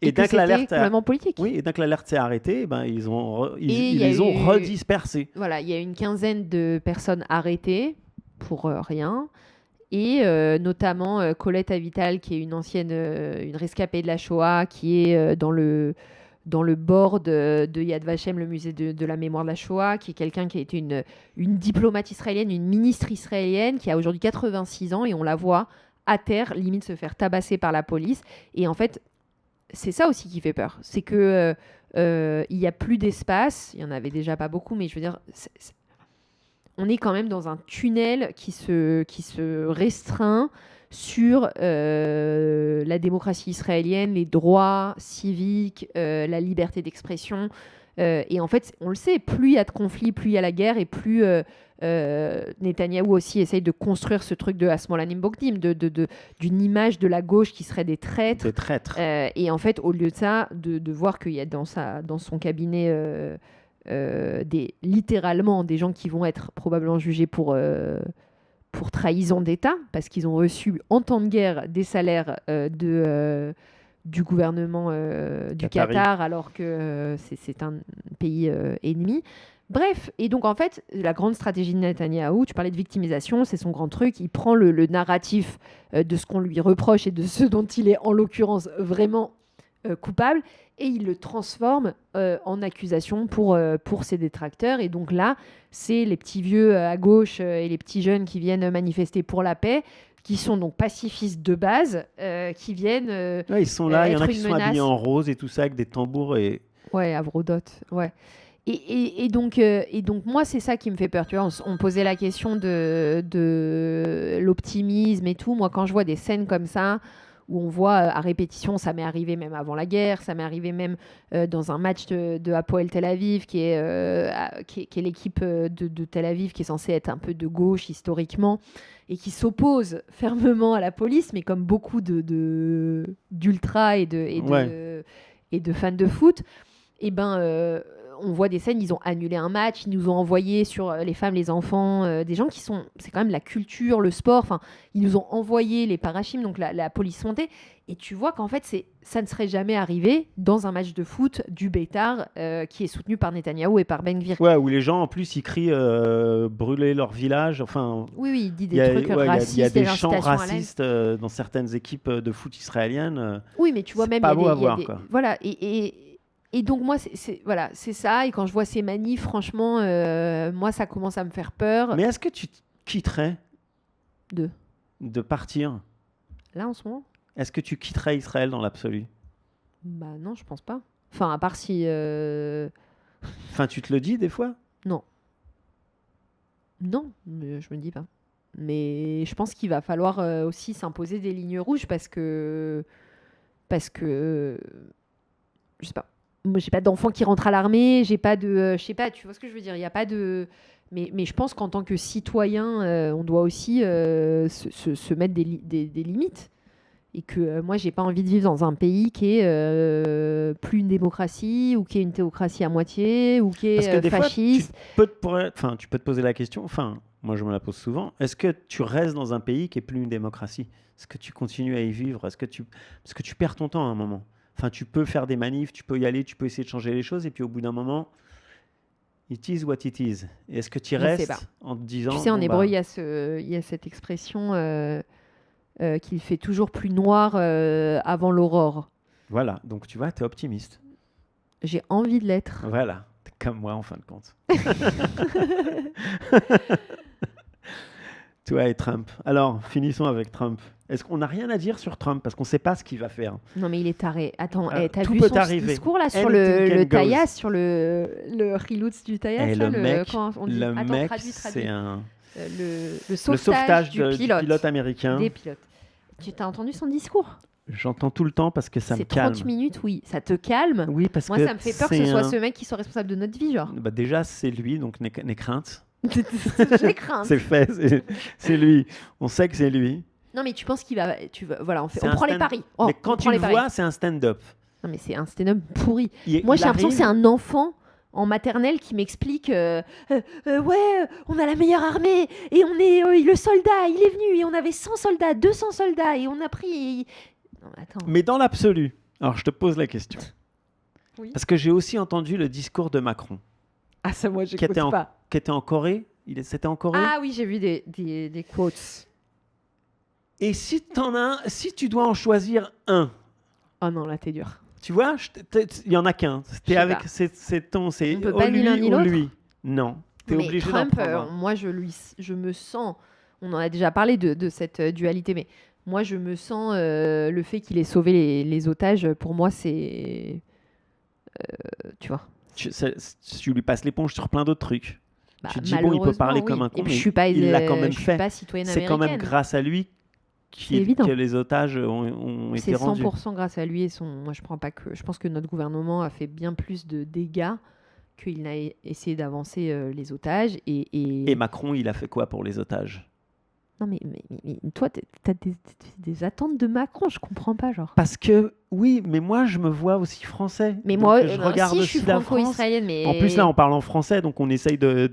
et dès que l'alerte complètement politique. Oui, et dès que l'alerte s'est arrêtée, ils les ont redispersés. Voilà, il y a une quinzaine de personnes arrêtées pour rien. Et notamment Colette Avital, qui est une ancienne, une rescapée de la Shoah, qui est dans le board de Yad Vashem, le musée de la mémoire de la Shoah, qui est quelqu'un qui a été une diplomate israélienne, une ministre israélienne, qui a aujourd'hui 86 ans, et on la voit à terre, limite se faire tabasser par la police. Et en fait, c'est ça aussi qui fait peur. C'est que il n'y a plus d'espace, il n'y en avait déjà pas beaucoup, mais je veux dire... On est quand même dans un tunnel qui se restreint sur la démocratie israélienne, les droits civiques, la liberté d'expression. Et en fait, on le sait, plus il y a de conflits, plus il y a la guerre, et plus Netanyahou aussi essaye de construire ce truc de Asmolanim Bogdim, d'une image de la gauche qui serait des traîtres. Des traîtres. Et en fait, au lieu de ça, de voir qu'il y a dans son cabinet... littéralement des gens qui vont être probablement jugés pour trahison d'État, parce qu'ils ont reçu en temps de guerre des salaires du gouvernement du Qatar, alors que c'est un pays ennemi. Bref, et donc en fait, la grande stratégie de Netanyahou, tu parlais de victimisation, c'est son grand truc, il prend le narratif de ce qu'on lui reproche et de ce dont il est en l'occurrence vraiment coupable, et il le transforme en accusation pour ses détracteurs. Et donc là, c'est les petits vieux à gauche et les petits jeunes qui viennent manifester pour la paix, qui sont donc pacifistes de base, qui viennent ils sont là, il y en a qui sont habillés en rose et tout ça, avec des tambours. Ouais, à Vrodot, ouais. Et donc moi, c'est ça qui me fait peur. Tu vois, on posait la question de l'optimisme et tout. Moi, quand je vois des scènes comme ça, où on voit à répétition, ça m'est arrivé même avant la guerre, ça m'est arrivé même dans un match de Hapoel Tel Aviv, qui est l'équipe de Tel Aviv, qui est censée être un peu de gauche historiquement, et qui s'oppose fermement à la police, mais comme beaucoup d'ultra et de fans de foot, on voit des scènes, ils ont annulé un match, ils nous ont envoyé sur les femmes, les enfants, des gens qui sont... C'est quand même la culture, le sport. Enfin, ils nous ont envoyé les parachimes, donc la police montée. Et tu vois qu'en fait, ça ne serait jamais arrivé dans un match de foot du Beitar qui est soutenu par Netanyahou et par Ben Gvir. Ouais, où les gens, en plus, ils crient brûler leur village. Enfin, oui, il dit des trucs racistes. Il y a des chants racistes dans certaines équipes de foot israéliennes. Oui, mais tu vois, même... pas beau à voir, quoi. Voilà, et donc, moi, c'est ça. Et quand je vois ces manifs, franchement, moi, ça commence à me faire peur. Mais est-ce que tu quitterais de partir? Là, en ce moment? Est-ce que tu quitterais Israël dans l'absolu? Bah non, je pense pas. Enfin, à part si... Enfin, tu te le dis des fois? Non. Non, mais je me dis pas. Mais je pense qu'il va falloir aussi s'imposer des lignes rouges parce que... je sais pas. Moi, j'ai pas d'enfant qui rentre à l'armée, j'ai pas de... je sais pas, tu vois ce que je veux dire? Il y a pas de... Mais je pense qu'en tant que citoyen, on doit aussi se mettre des limites. Et que moi, j'ai pas envie de vivre dans un pays qui est plus une démocratie, ou qui est une théocratie à moitié, ou qui est fasciste. Tu peux te poser la question, enfin, moi je me la pose souvent, est-ce que tu restes dans un pays qui est plus une démocratie? Est-ce que tu continues à y vivre? Parce que tu perds ton temps à un moment. Enfin, tu peux faire des manifs, tu peux y aller, tu peux essayer de changer les choses, et puis au bout d'un moment, it is what it is. Et est-ce que tu restes en te disant... Tu sais, en hébreu, il y a cette expression... qu'il fait toujours plus noir avant l'aurore. Voilà, donc tu vois, tu es optimiste. J'ai envie de l'être. Voilà, t'es comme moi en fin de compte. Toi et Trump. Alors, finissons avec Trump. Est-ce qu'on n'a rien à dire sur Trump? Parce qu'on ne sait pas ce qu'il va faire. Non, mais il est taré. Attends, t'as tout vu peut son arriver. discours là sur le Tayas, sur le Riloutz du Tayas? Le mec, c'est un... le sauvetage du pilote américain. Des pilotes. Tu t'as entendu son discours? J'entends tout le temps parce que ça me calme. C'est 30 minutes, oui. Ça te calme? Oui, parce moi, ça me fait peur que ce soit ce mec qui soit responsable de notre vie, genre. Bah déjà, c'est lui, donc n'aie crainte. J'ai crainte. C'est fait, c'est lui. On sait que c'est lui. Non, mais tu penses qu'il va... Voilà, on prend les paris. Mais quand tu le vois, c'est un stand-up. Non, mais c'est un stand-up pourri. Moi, j'ai l'impression que c'est un enfant en maternelle qui m'explique ouais, on a la meilleure armée et on est le soldat, il est venu et on avait 100 soldats, 200 soldats et on a pris... Non, attends. Mais dans l'absolu, alors je te pose la question. Oui. Parce que j'ai aussi entendu le discours de Macron. Ah, ça, moi, j'écoute pas. Qui était en Corée. C'était en Corée. Ah oui, j'ai vu des quotes. Et si tu dois en choisir un... Oh non, là, t'es dur. Tu vois, il y en a qu'un. C'est lui ou lui. Non, t'es obligé d'en prendre. Moi, je me sens... On en a déjà parlé de cette dualité, mais moi, je me sens... le fait qu'il ait sauvé les otages, pour moi, c'est... tu vois. Tu lui passes l'éponge sur plein d'autres trucs. Tu te dis, bon, il peut parler comme un con, mais il l'a quand même fait. C'est quand même grâce à lui que les otages ont été rendus. C'est 100% grâce à lui et moi, je pense que notre gouvernement a fait bien plus de dégâts qu'il n'a essayé d'avancer les otages. Et Macron, il a fait quoi pour les otages? Non, mais toi, t'as des attentes de Macron, je comprends pas, genre. Parce que, oui, mais moi, je me vois aussi français. Mais moi, je regarde aussi la France. Mais... En plus, là, on parle en français, donc on essaye de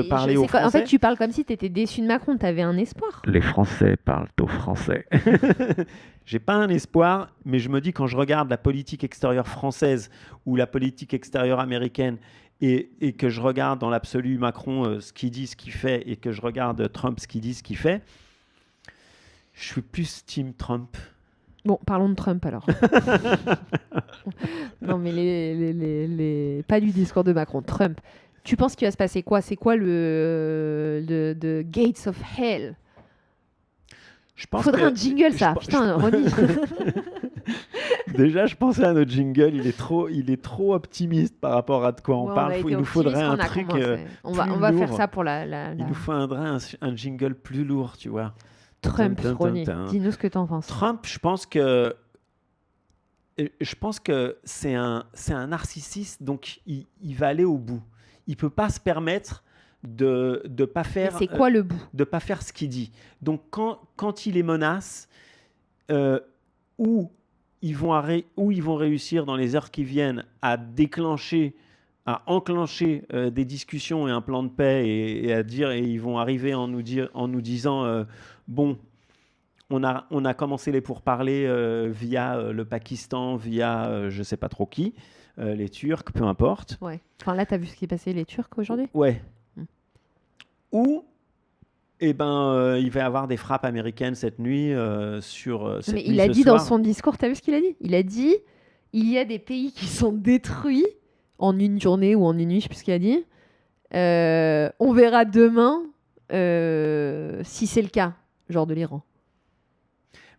parler aux Français. En fait, tu parles comme si t'étais déçu de Macron, t'avais un espoir. Les Français parlent au français. J'ai pas un espoir, mais je me dis, quand je regarde la politique extérieure française ou la politique extérieure américaine, et que je regarde dans l'absolu Macron ce qu'il dit, ce qu'il fait, et que je regarde Trump ce qu'il dit, ce qu'il fait, je suis plus team Trump. Bon, parlons de Trump alors. Non, mais pas du discours de Macron. Trump. Tu penses qu'il va se passer quoi? C'est quoi le Gates of Hell? Faudrait un jingle, putain, Ronnie. Déjà, je pensais à notre jingle, il est trop optimiste par rapport à de quoi on parle. Il nous faudrait un truc on va faire ça pour la... Il nous faudrait un jingle plus lourd, tu vois. Trump, Ronnie, dis-nous ce que t'en penses. Trump, je pense que c'est un narcissiste, donc il va aller au bout. Il peut pas se permettre de pas faire. Mais c'est quoi le bout? De pas faire ce qu'il dit. Donc quand il les menace, où ils vont réussir dans les heures qui viennent à déclencher à enclencher des discussions et un plan de paix et à dire, et ils vont arriver en nous disant bon, on a commencé les pourparlers via le Pakistan, via je sais pas trop qui, les Turcs, peu importe. Ouais. Enfin là, t'as vu ce qui est passé les Turcs aujourd'hui ? Ouais. Ou il va y avoir des frappes américaines cette nuit sur cette Mais nuit, il a ce dit soir. dans son discours, t'as vu ce qu'il a dit ? Il a dit il y a des pays qui sont détruits en une journée ou en une nuit, je sais plus ce qu'il a dit. On verra demain si c'est le cas, genre de l'Iran.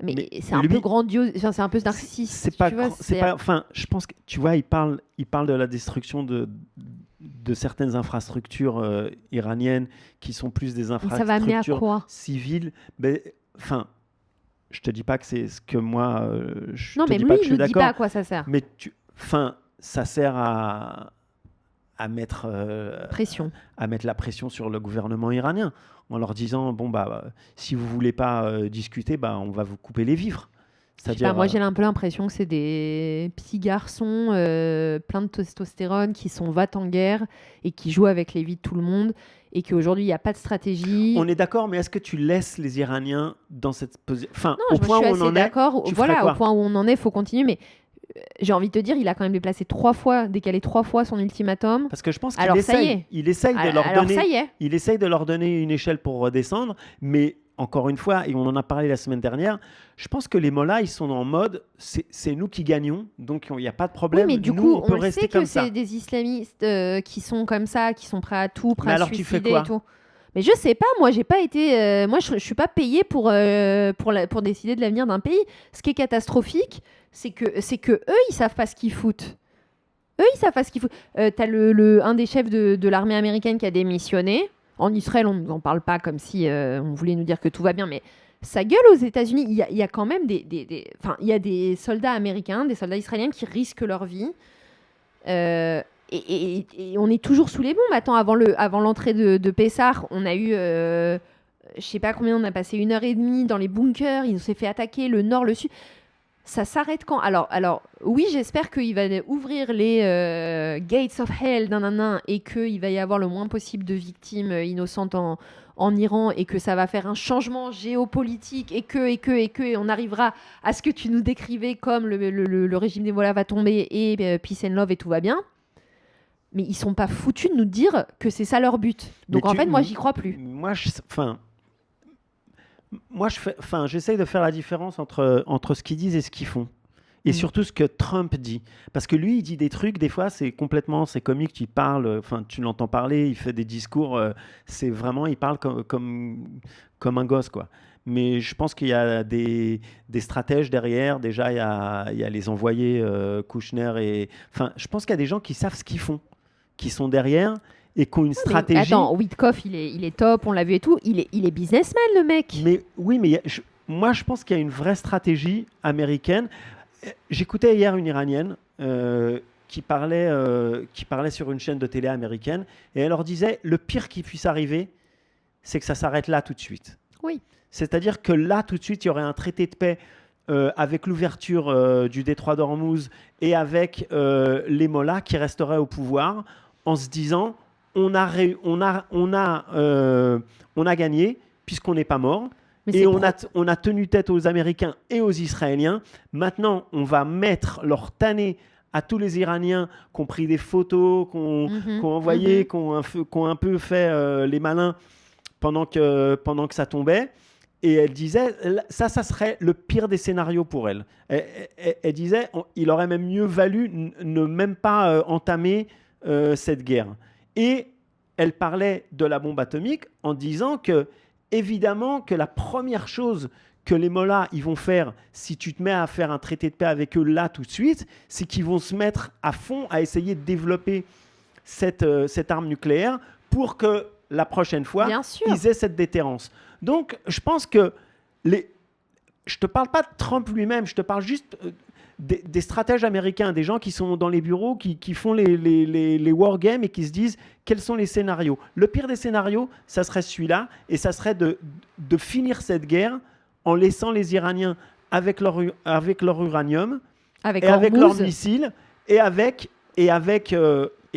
Mais c'est un peu grandiose, enfin, c'est un peu narcissique. C'est pas, enfin, je pense que tu vois, il parle de la destruction de certaines infrastructures iraniennes qui sont plus des infrastructures ça va amener à quoi ? Civiles. Enfin, je te dis pas que c'est ce que moi. Non, mais lui, il ne dit pas à quoi ça sert. Mais ça sert à mettre pression, à mettre la pression sur le gouvernement iranien en leur disant bon si vous voulez pas discuter, on va vous couper les vivres. C'est-à-dire, moi j'ai un peu l'impression que c'est des petits garçons pleins de testostérone qui sont en guerre et qui jouent avec les vies de tout le monde et qu'aujourd'hui il n'y a pas de stratégie. On est d'accord, mais est-ce que tu laisses les Iraniens dans cette position ? Enfin, non, au point où on en est, d'accord. Voilà, au point où on en est, il faut continuer, mais j'ai envie de te dire, il a quand même décalé 3 fois son ultimatum. Parce que je pense qu'il essaye de leur donner une échelle pour redescendre, mais encore une fois, et on en a parlé la semaine dernière, je pense que les mollahs, ils sont en mode, c'est nous qui gagnons, donc il n'y a pas de problème. Oui, mais du nous, coup, on peut rester comme ça. C'est des islamistes qui sont comme ça, qui sont prêts à tout, prêts à suicider tu fais quoi ? et tout. Mais je sais pas, moi j'ai pas été, moi je suis pas payée pour décider de l'avenir d'un pays. Ce qui est catastrophique, c'est que eux ils savent pas ce qu'ils foutent. T'as un des chefs de l'armée américaine qui a démissionné. En Israël, on n'en parle pas comme si on voulait nous dire que tout va bien, mais ça gueule aux États-Unis. Il y a quand même il y a des soldats américains, des soldats israéliens qui risquent leur vie. Et on est toujours sous les bombes. Attends, avant l'entrée de Pessah, on a eu, je sais pas combien, on a passé 1h30 dans les bunkers. Il s'est fait attaquer le nord, le sud. Ça s'arrête quand ? Alors, oui, j'espère qu'il va ouvrir les gates of hell et qu'il va y avoir le moins possible de victimes innocentes en Iran et que ça va faire un changement géopolitique et on arrivera à ce que tu nous décrivais comme le régime des mollahs va tomber et peace and love et tout va bien. Mais ils sont pas foutus de nous dire que c'est ça leur but. Donc moi, j'y crois plus. J'essaye de faire la différence entre ce qu'ils disent et ce qu'ils font. Et surtout ce que Trump dit. Parce que lui, il dit des trucs, des fois, c'est comique, il parle, tu l'entends parler, il fait des discours, il parle comme un gosse, quoi. Mais je pense qu'il y a des stratèges derrière. Déjà, il y a les envoyés Kouchner je pense qu'il y a des gens qui savent ce qu'ils font, qui sont derrière et qui ont une stratégie. Attends, Witkoff, il est top, on l'a vu et tout. Il est businessman, le mec. Mais oui, mais moi, je pense qu'il y a une vraie stratégie américaine. J'écoutais hier une Iranienne qui parlait sur une chaîne de télé américaine et elle leur disait le pire qui puisse arriver, c'est que ça s'arrête là tout de suite. Oui. C'est-à-dire que là, tout de suite, il y aurait un traité de paix avec l'ouverture du détroit d'Ormuz et avec les mollahs qui resteraient au pouvoir en se disant on a gagné puisqu'on n'est pas mort. Et on a tenu tête aux Américains et aux Israéliens. Maintenant, on va mettre leur tannée à tous les Iraniens qui ont pris des photos, qui ont envoyé, qui ont un peu fait les malins pendant que ça tombait. Et elle disait, ça serait le pire des scénarios pour elle. Elle disait, il aurait même mieux valu ne même pas entamer cette guerre. Et elle parlait de la bombe atomique en disant que évidemment que la première chose que les mollahs ils vont faire si tu te mets à faire un traité de paix avec eux là tout de suite, c'est qu'ils vont se mettre à fond à essayer de développer cette arme nucléaire pour que la prochaine fois, ils aient cette déterrence. Donc, je pense que je ne te parle pas de Trump lui-même, je te parle juste des stratèges américains, des gens qui sont dans les bureaux, qui font les wargames et qui se disent quels sont les scénarios. Le pire des scénarios, ça serait celui-là, et ça serait de finir cette guerre en laissant les Iraniens avec leur uranium, avec leurs missiles, et avec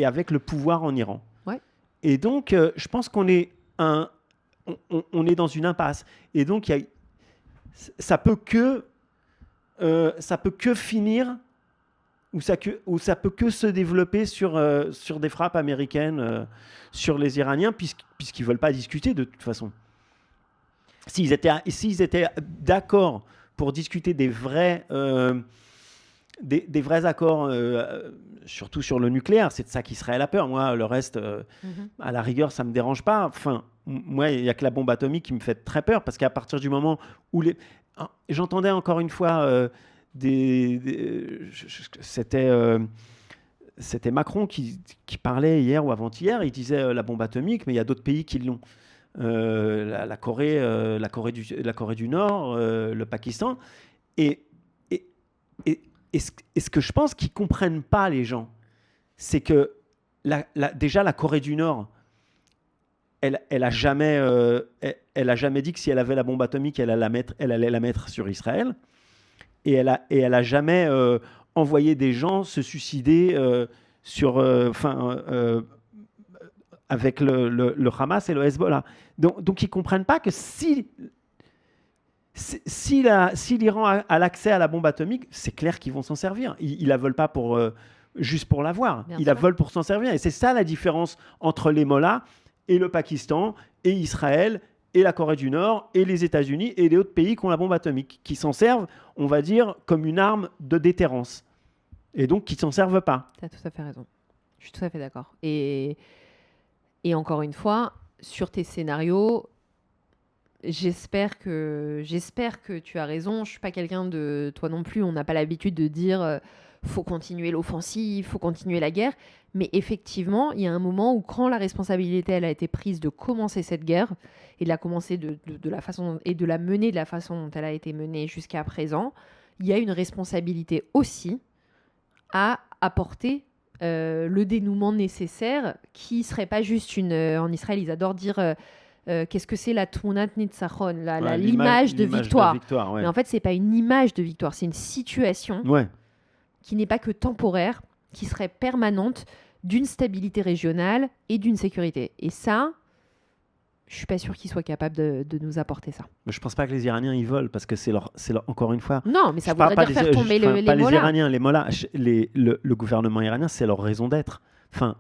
et avec le pouvoir en Iran. Ouais. Et donc, je pense qu'on est, on est dans une impasse. Et donc, ça peut que finir, ou ça peut que se développer sur des frappes américaines sur les Iraniens, puisqu'ils ne veulent pas discuter de toute façon. S'ils étaient d'accord pour discuter des vrais accords, surtout sur le nucléaire, c'est de ça qu'Israël a peur. Moi, le reste, à la rigueur, ça ne me dérange pas. Enfin, moi, il n'y a que la bombe atomique qui me fait très peur, parce qu'à partir du moment où j'entendais encore une fois c'était Macron qui parlait hier ou avant-hier. Il disait la bombe atomique, mais il y a d'autres pays qui l'ont. La Corée du Nord, le Pakistan. Et ce que je pense qu'ils ne comprennent pas, les gens, c'est que déjà la Corée du Nord, elle a jamais dit que si elle avait la bombe atomique, elle allait la mettre sur Israël. Et elle a jamais envoyé des gens se suicider avec le Hamas et le Hezbollah. Donc ils ne comprennent pas que si l'Iran a l'accès à la bombe atomique, c'est clair qu'ils vont s'en servir. Ils ne la veulent pas juste pour l'avoir. Ils la veulent pour s'en servir. Et c'est ça la différence entre les mollahs et le Pakistan et Israël et la Corée du Nord et les États-Unis et les autres pays qui ont la bombe atomique, qui s'en servent, on va dire, comme une arme de déterrence. Et donc qui ne s'en servent pas. Tu as tout à fait raison. Je suis tout à fait d'accord. Et encore une fois, sur tes scénarios, j'espère que tu as raison. Je ne suis pas quelqu'un de... Toi non plus, on n'a pas l'habitude de dire faut continuer l'offensive, faut continuer la guerre. Mais effectivement, il y a un moment où, quand la responsabilité elle a été prise de commencer cette guerre et de la commencer de la façon et de la mener de la façon dont elle a été menée jusqu'à présent, il y a une responsabilité aussi à apporter le dénouement nécessaire, qui serait pas juste en Israël, ils adorent dire qu'est-ce que c'est la Tmunat Nitzachon, l'image de victoire. Ouais. Mais en fait, c'est pas une image de victoire, c'est une situation qui n'est pas que temporaire, qui serait permanente, d'une stabilité régionale et d'une sécurité. Et ça, je suis pas sûre qu'ils soient capables de nous apporter ça. Mais je pense pas que les Iraniens ils veulent, parce que c'est leur encore une fois. Non, mais ça voudrait dire faire tomber les mollahs. Les Iraniens, les mollahs, le gouvernement iranien, c'est leur raison d'être. Enfin,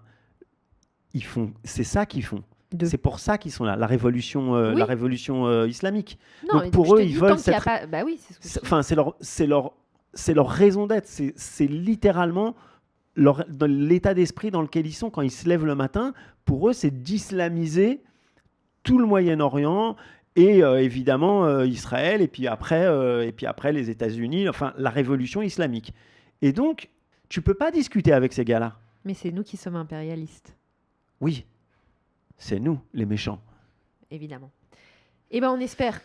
c'est ça qu'ils font. C'est pour ça qu'ils sont là, la révolution islamique. Non, donc pour eux, ils veulent cette... Bah oui, c'est ce que enfin, c'est leur raison d'être. C'est littéralement dans l'état d'esprit dans lequel ils sont quand ils se lèvent le matin. Pour eux, c'est d'islamiser tout le Moyen-Orient et évidemment Israël, et puis après les États-Unis, enfin la révolution islamique. Et donc, tu peux pas discuter avec ces gars-là. Mais c'est nous qui sommes impérialistes. Oui, c'est nous les méchants. Évidemment. Eh ben, on espère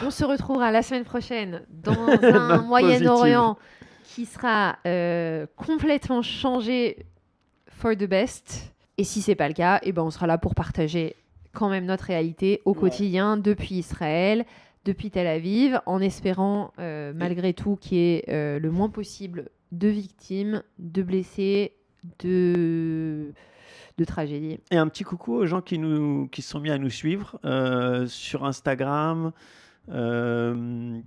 on se retrouvera la semaine prochaine dans un Moyen-Orient qui sera complètement changé for the best. Et si c'est pas le cas, eh ben, on sera là pour partager quand même notre réalité au quotidien depuis Israël, depuis Tel Aviv, en espérant malgré tout qu'il y ait le moins possible de victimes, de blessés, de tragédies. Et un petit coucou aux gens qui se sont mis à nous suivre sur Instagram. On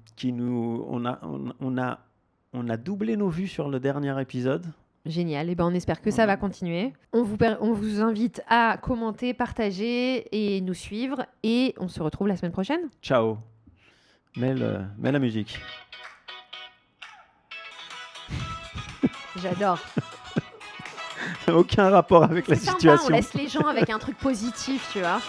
a doublé nos vues sur le dernier épisode. Génial, et ben on espère que ça va continuer. On vous invite à commenter, partager et nous suivre, et on se retrouve la semaine prochaine. Ciao. Mets la musique. J'adore. Aucun rapport avec la situation. Sympa, on laisse les gens avec un truc positif, tu vois.